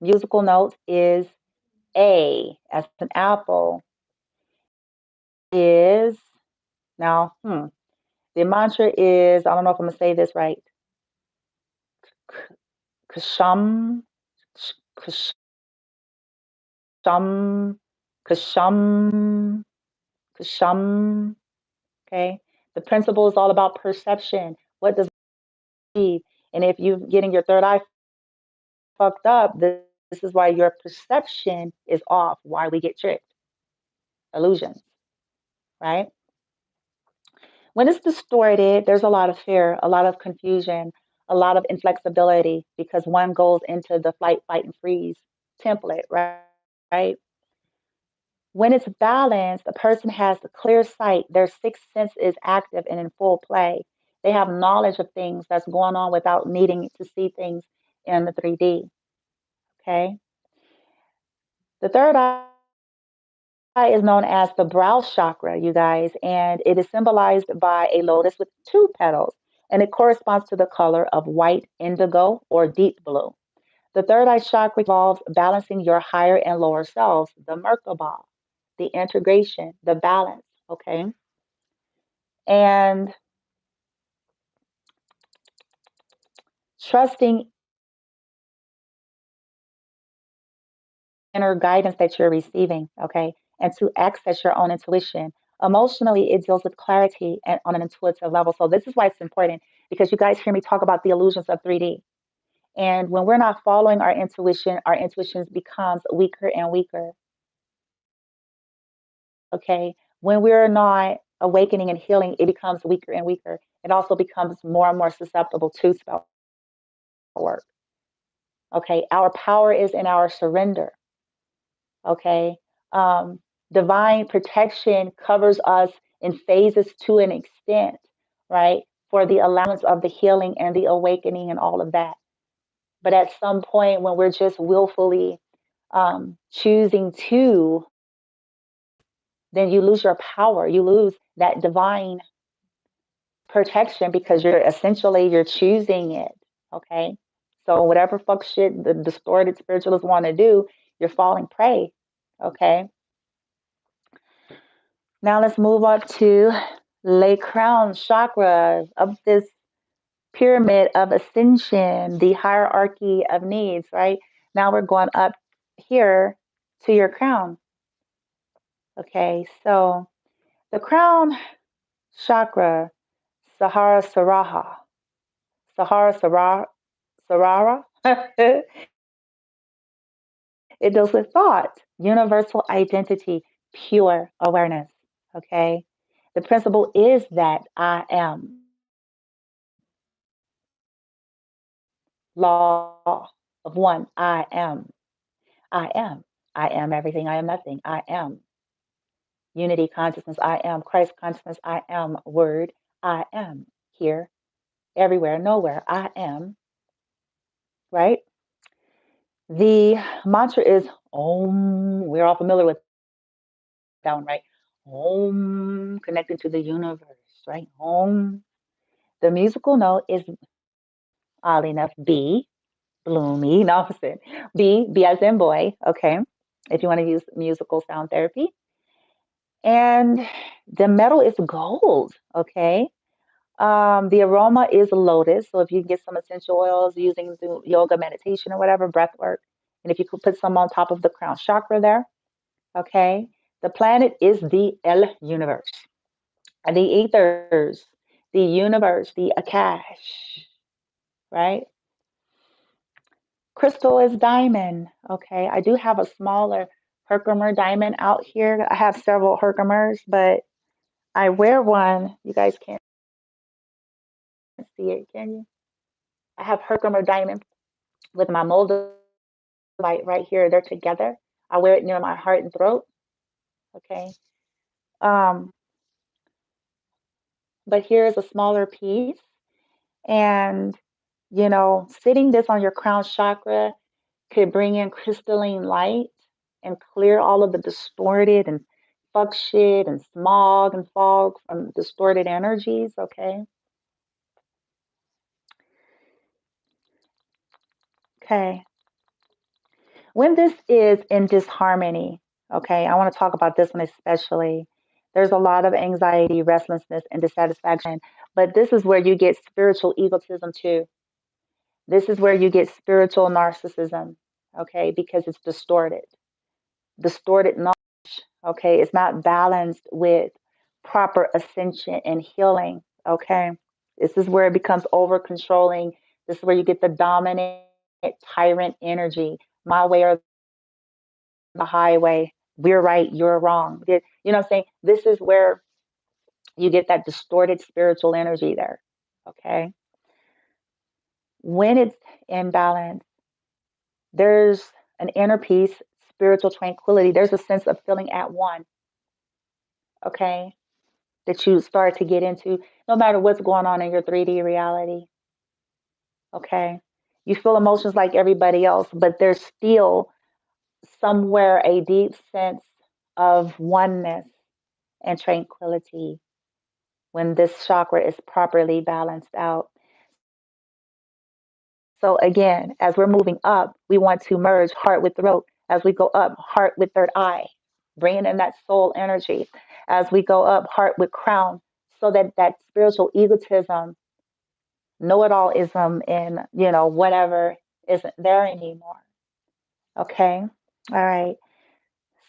Musical note is A, as an apple. Is now, the mantra is, I don't know if I'm gonna say this right. Kasham, kasham, kasham, kasham. Okay. The principle is all about perception. What does it mean? And if you're getting your third eye fucked up, this is why your perception is off, why we get tricked. Illusions, right? When it's distorted, there's a lot of fear, a lot of confusion, a lot of inflexibility because one goes into the flight, fight, and freeze template, right? Right? When it's balanced, a person has a clear sight. Their sixth sense is active and in full play. They have knowledge of things that's going on without needing to see things in the 3D. Okay. The third eye is known as the brow chakra, you guys, and it is symbolized by a lotus with two petals, and it corresponds to the color of white, indigo, or deep blue. The third eye chakra involves balancing your higher and lower selves, the Merkaba, the integration, the balance, okay? And trusting inner guidance that you're receiving, okay? And to access your own intuition. Emotionally, it deals with clarity and on an intuitive level. So this is why it's important because you guys hear me talk about the illusions of 3D. And when we're not following our intuition becomes weaker and weaker, okay? When we're not awakening and healing, it becomes weaker and weaker. It also becomes more and more susceptible to spell work, okay? Our power is in our surrender. Okay. Um, Divine protection covers us in phases to an extent, right? For the allowance of the healing and the awakening and all of that. But at some point, when we're just willfully choosing to, then you lose your power. You lose that divine protection because you're choosing it. Okay. So whatever fuck shit the distorted spiritualists want to do, you're falling prey. Okay. Now let's move up to lay crown chakra of this pyramid of ascension, the hierarchy of needs, right? Now we're going up here to your crown. Okay, so the crown chakra, Sahara Saraha, Sahara Sarara, Sarara, it deals with thought, universal identity, pure awareness. Okay, the principle is that I am. Law of one. I am. I am. I am everything. I am nothing. I am. Unity consciousness. I am. Christ consciousness. I am. Word. I am. Here, everywhere, nowhere. I am. Right? The mantra is Om. We're all familiar with that one, right? Om. Connected to the universe, right? Om. The musical note is oddly enough, B, bloomy, no, opposite. B as in boy, okay, if you want to use musical sound therapy. And the metal is gold, okay? The aroma is lotus. So if you can get some essential oils using the yoga, meditation, or whatever, breath work, and if you could put some on top of the crown chakra there, okay? The planet is the El universe, and the ethers, the universe, the Akash, right? Crystal is diamond, okay? I do have a smaller Herkimer diamond out here. I have several Herkimers, but I wear one. You guys can't see it, can you? I have Herkimer diamond with my moldavite right here. They're together. I wear it near my heart and throat. Okay. Um, but here is a smaller piece. And, sitting this on your crown chakra could bring in crystalline light and clear all of the distorted and fuck shit and smog and fog from distorted energies. Okay. Okay. When this is in disharmony, okay, I want to talk about this one especially. There's a lot of anxiety, restlessness, and dissatisfaction, but this is where you get spiritual egotism too. This is where you get spiritual narcissism, okay, because it's distorted. Distorted knowledge, okay, it's not balanced with proper ascension and healing, okay. This is where it becomes over controlling. This is where you get the dominant tyrant energy, my way or the highway. We're right, you're wrong. You know what I'm saying? This is where you get that distorted spiritual energy there. Okay. When it's in balance, there's an inner peace, spiritual tranquility. There's a sense of feeling at one. Okay. That you start to get into no matter what's going on in your 3D reality. Okay. You feel emotions like everybody else, but there's still somewhere a deep sense of oneness and tranquility when this chakra is properly balanced out. So again, as we're moving up, we want to merge heart with throat. As we go up, heart with third eye, bringing in that soul energy. As we go up, heart with crown, so that that spiritual egotism, know-it-allism, and whatever isn't there anymore. Okay, all right.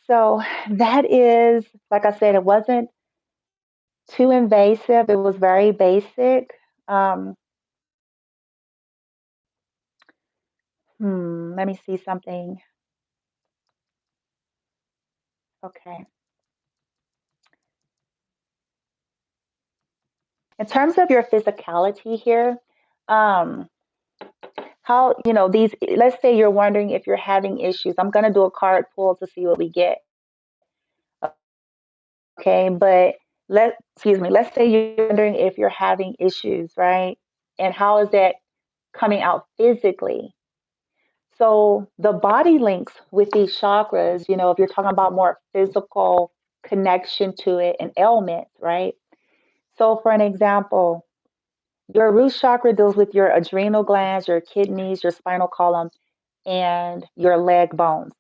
So that is, like I said, it wasn't too invasive. It was very basic. Um, Let me see something. Okay. In terms of your physicality here, um, how, these, let's say you're wondering if you're having issues. I'm going to do a card pull to see what we get. Okay. But excuse me, let's say you're wondering if you're having issues, right? And how is that coming out physically? So the body links with these chakras, if you're talking about more physical connection to it and ailments, right? So for an example, your root chakra deals with your adrenal glands, your kidneys, your spinal column, and your leg bones.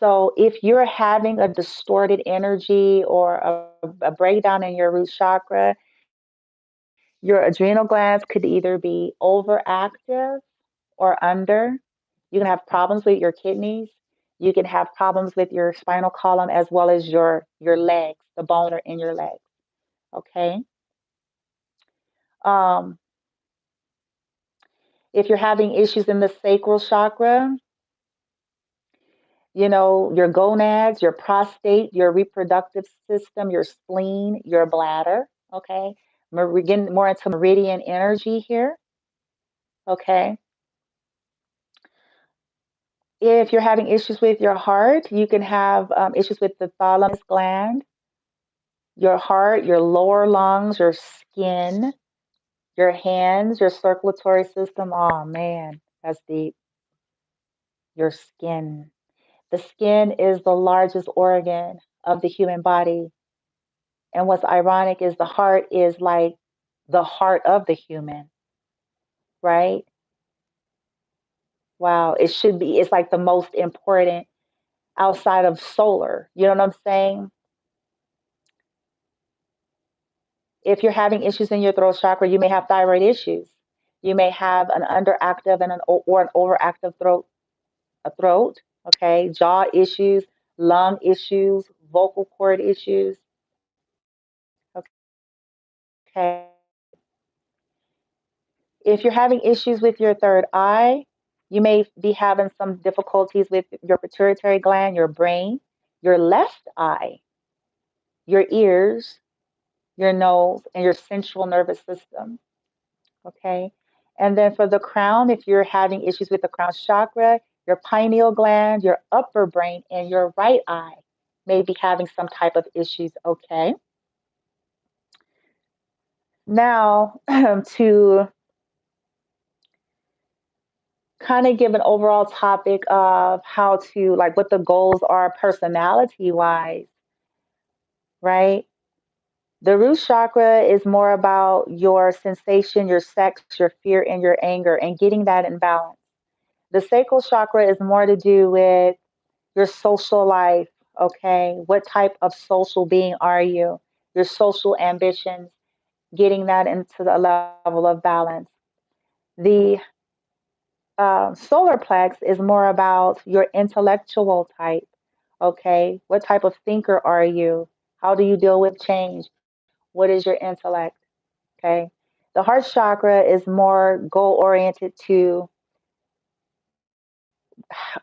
So if you're having a distorted energy or a breakdown in your root chakra, your adrenal glands could either be overactive or under. You can have problems with your kidneys. You can have problems with your spinal column as well as your legs, the bone in your legs. Okay. Um, if you're having issues in the sacral chakra, your gonads, your prostate, your reproductive system, your spleen, your bladder. Okay. We're getting more into meridian energy here. Okay. If you're having issues with your heart, you can have issues with the thymus gland, your heart, your lower lungs, your skin, your hands, your circulatory system. Oh man, that's deep. Your skin. The skin is the largest organ of the human body. And what's ironic is the heart is like the heart of the human, right? Wow, it should be. It's like the most important outside of solar. You know what I'm saying? If you're having issues in your throat chakra, you may have thyroid issues. You may have an underactive and an overactive throat, okay, jaw issues, lung issues, vocal cord issues, okay. If you're having issues with your third eye, you may be having some difficulties with your pituitary gland, your brain, your left eye, your ears, your nose, and your central nervous system. Okay. And then for the crown, if you're having issues with the crown chakra, your pineal gland, your upper brain, and your right eye may be having some type of issues. Okay. Now, to kind of give an overall topic of how to, like, what the goals are personality wise, right? The root chakra is more about your sensation, your sex, your fear, and your anger, and getting that in balance. The sacral chakra is more to do with your social life, okay? What type of social being are you? Your social ambitions, getting that into the level of balance. The solar plex is more about your intellectual type, okay? What type of thinker are you? How do you deal with change? What is your intellect, okay? The heart chakra is more goal oriented to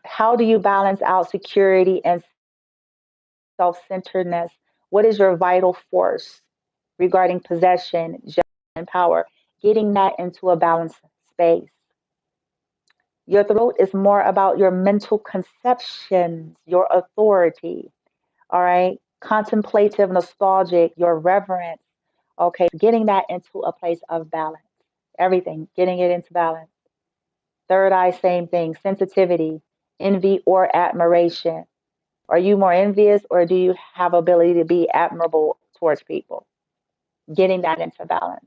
how do you balance out security and self centeredness? What is your vital force regarding possession, justice, and power? Getting that into a balanced space. Your throat is more about your mental conceptions, your authority, all right? Contemplative, nostalgic, your reverence, okay? Getting that into a place of balance. Everything, getting it into balance. Third eye, same thing. Sensitivity, envy, or admiration. Are you more envious or do you have ability to be admirable towards people? Getting that into balance.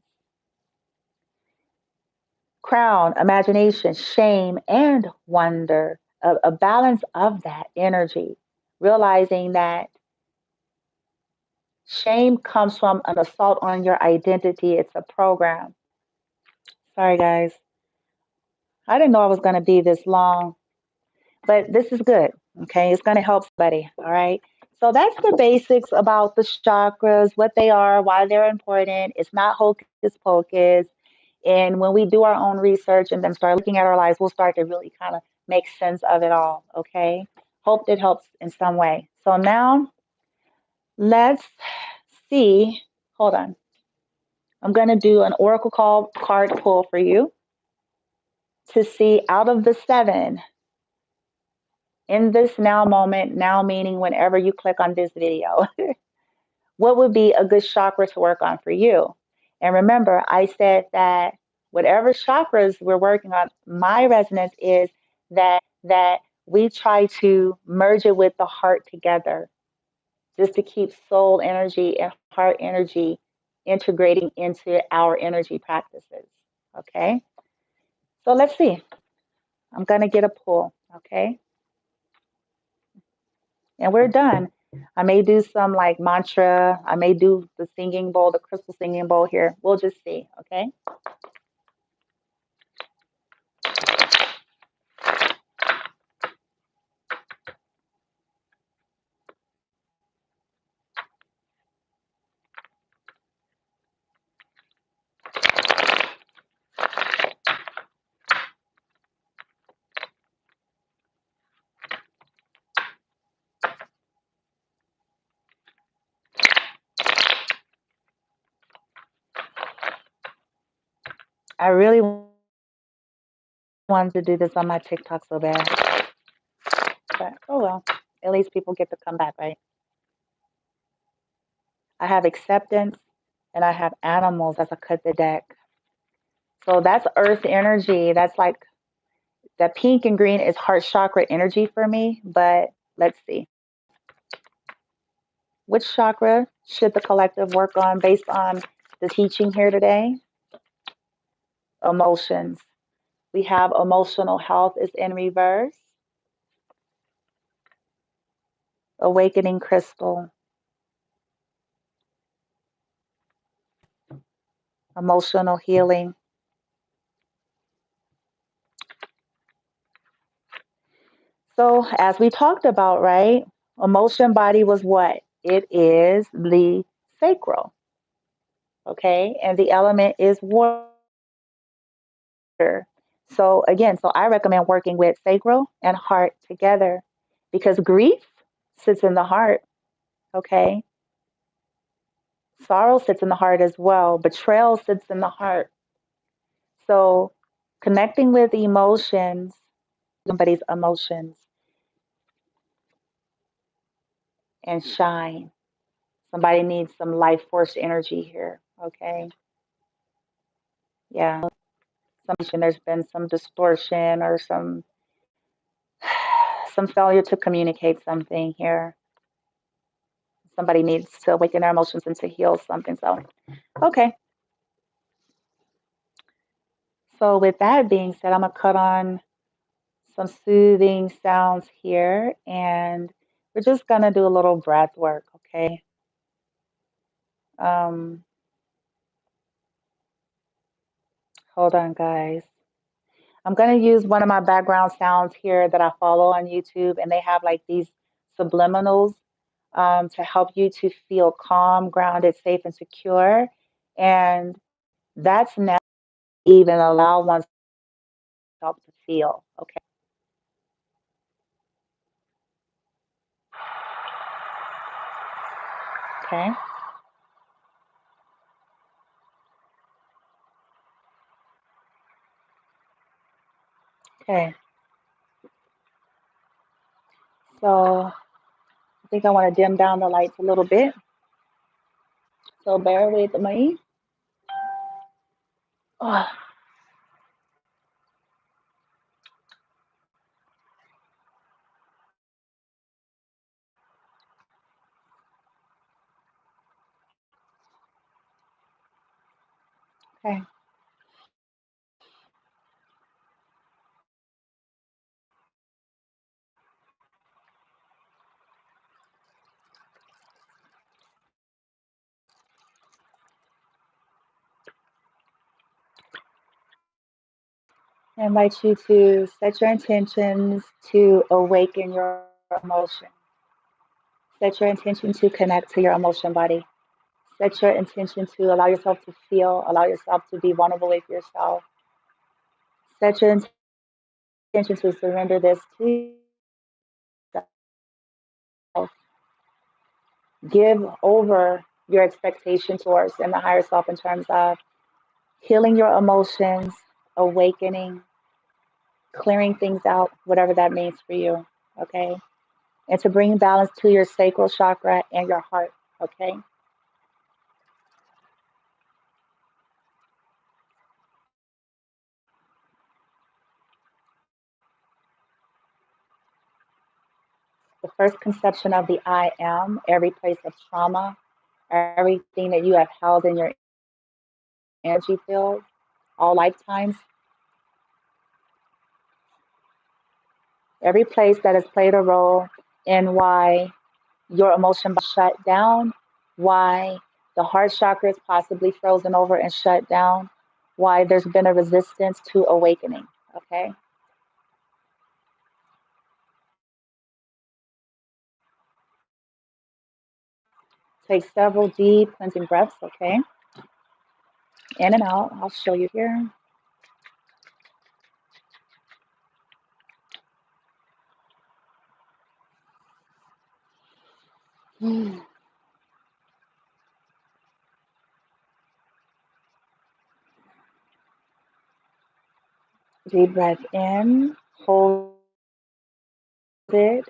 Crown, imagination, shame, and wonder. A balance of that energy. Realizing that shame comes from an assault on your identity. It's a program. Sorry, guys. I didn't know I was going to be this long, but this is good. Okay. It's going to help somebody. All right. So that's the basics about the chakras, what they are, why they're important. It's not hocus pocus. And when we do our own research and then start looking at our lives, we'll start to really kind of make sense of it all. Okay. Hope it helps in some way. So now let's see. Hold on. I'm going to do an oracle card pull for you to see out of the seven in this now moment, now meaning whenever you click on this video, what would be a good chakra to work on for you? And remember, I said that whatever chakras we're working on, my resonance is that we try to merge it with the heart together, just to keep soul energy and heart energy integrating into our energy practices. Okay? So let's see. I'm going to get a pull. Okay? And we're done. I may do some like mantra. I may do the singing bowl, the crystal singing bowl here. We'll just see. Okay? I really wanted to do this on my TikTok so bad. But oh well. At least people get to come back, right? I have acceptance and I have animals as I cut the deck. So that's earth energy. That's like the pink and green is heart chakra energy for me. But let's see. Which chakra should the collective work on based on the teaching here today? Emotions. We have emotional health is in reverse. Awakening crystal. Emotional healing. So, as we talked about, right? Emotion body was what? It is the sacral, okay? And the element is water. So, again, so I recommend working with sacral and heart together because grief sits in the heart, okay? Sorrow sits in the heart as well. Betrayal sits in the heart. So, connecting with emotions, somebody's emotions, and shine. Somebody needs some life force energy here, okay? Yeah. There's been some distortion or some failure to communicate something here. Somebody needs to awaken their emotions and to heal something. So, okay. So with that being said, I'm gonna cut on some soothing sounds here, and we're just gonna do a little breath work, okay? Um, Hold on, guys. I'm gonna use one of my background sounds here that I follow on YouTube, and they have like these subliminals to help you to feel calm, grounded, safe, and secure. And that's never even allow oneself to feel. Okay. Okay. So I think I want to dim down the lights a little bit. So bear with me. Oh, okay. I invite you to set your intentions to awaken your emotion. Set your intention to connect to your emotion body. Set your intention to allow yourself to feel, allow yourself to be vulnerable with yourself. Set your intention to surrender this to yourself. Give over your expectation towards and the higher self in terms of healing your emotions, awakening, clearing things out, whatever that means for you. Okay. And to bring balance to your sacral chakra and your heart. Okay. The first conception of the I am, every place of trauma, everything that you have held in your energy field, all lifetimes, every place that has played a role in why your emotion shut down, why the heart chakra is possibly frozen over and shut down, why there's been a resistance to awakening. Okay. Take several deep cleansing breaths. Okay. In and out. I'll show you here. Deep breath in, hold it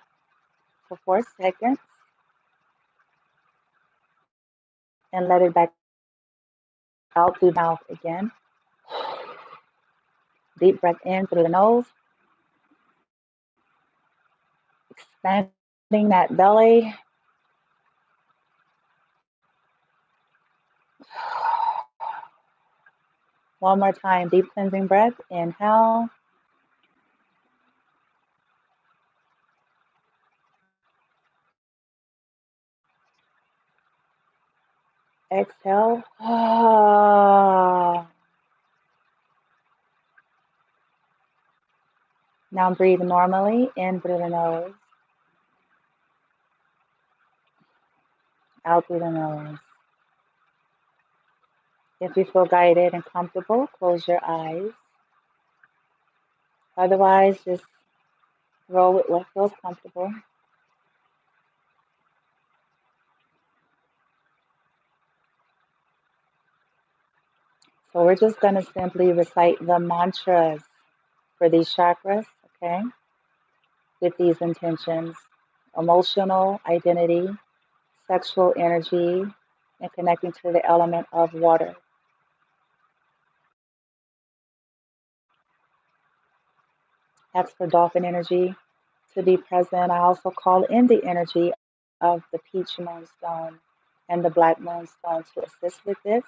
for 4 seconds, and let it back out through the mouth again. Deep breath in through the nose, expanding that belly. One more time, deep cleansing breath. Inhale. Exhale. Now breathe normally in through the nose, out through the nose. If you feel guided and comfortable, close your eyes. Otherwise, just roll with what feels comfortable. So we're just going to simply recite the mantras for these chakras, okay, with these intentions: emotional identity, sexual energy, and connecting to the element of water. Ask for dolphin energy to be present. I also call in the energy of the peach moonstone and the black moonstone to assist with this.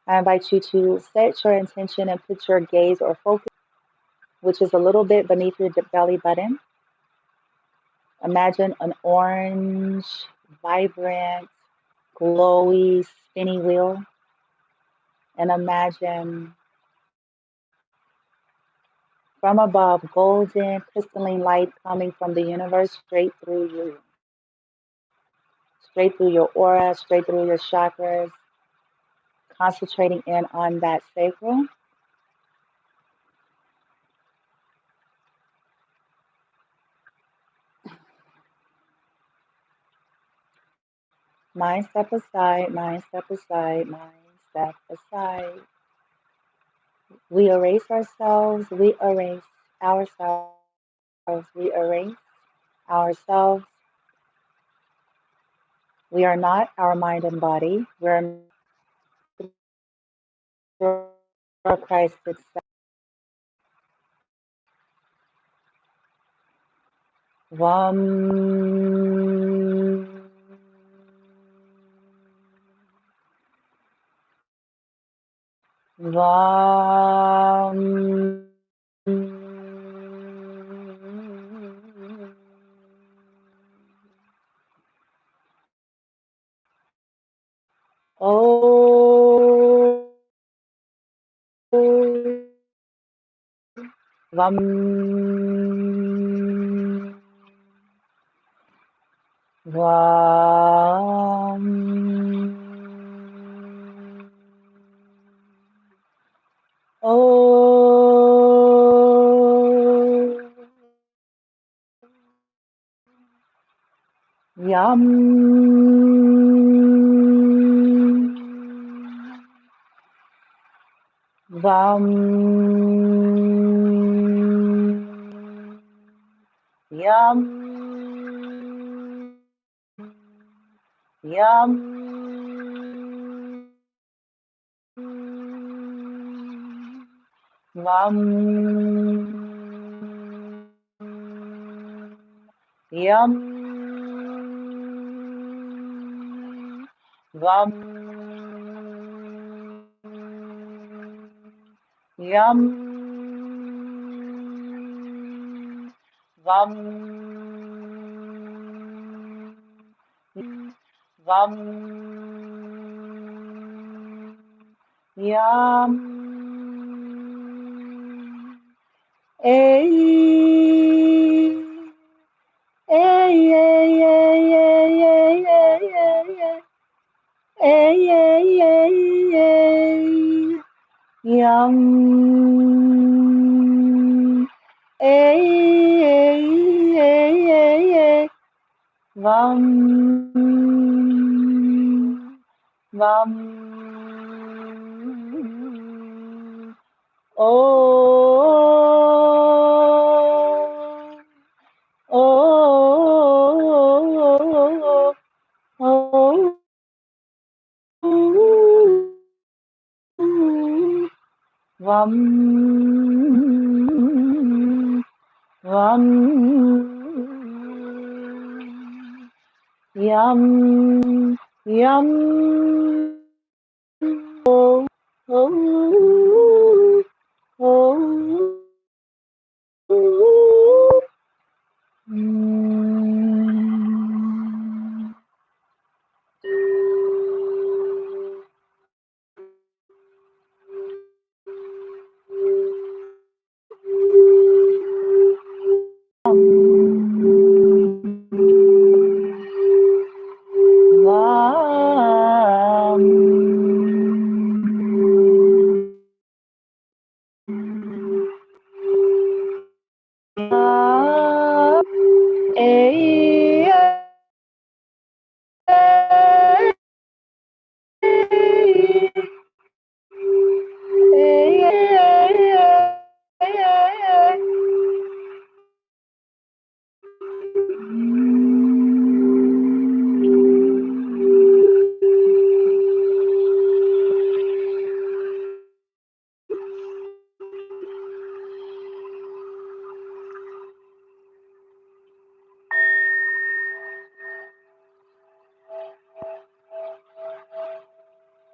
I invite you to set your intention and put your gaze or focus, which is a little bit beneath your belly button. Imagine an orange, vibrant, glowy, spinny wheel. And imagine from above, golden, crystalline light coming from the universe straight through you, straight through your aura, straight through your chakras, concentrating in on that sacral. Mind step aside, mind step aside, mind step aside. We erase ourselves, we erase ourselves, we erase ourselves. We are not our mind and body. We're Christ itself. Vam. Vam. Oh. Vam. Vam. Oh. Yum. Vam. Yum. Yum. Vam. Yum. Vam. Yum. Vam. Vam. Yum. Ay. Ay, ay, ay, ay, ay, ay, ay, ay, ay, ay, ay. Yum. Ay, ay, ay, ay, ay. Vam. Vam. Oh. Oh. Oh. Vam. Vam. Yum. Yum. Oh. Oh.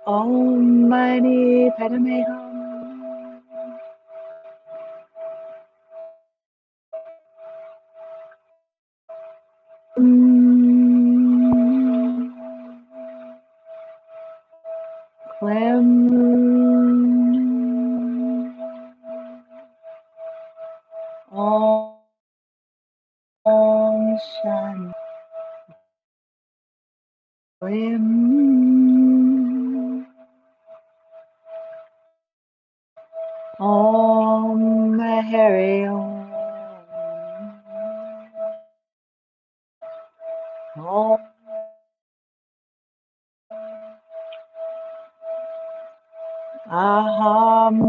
Om Mani Padme Hum. Clem. Om Shanti. Om Hari Om. Om. Aham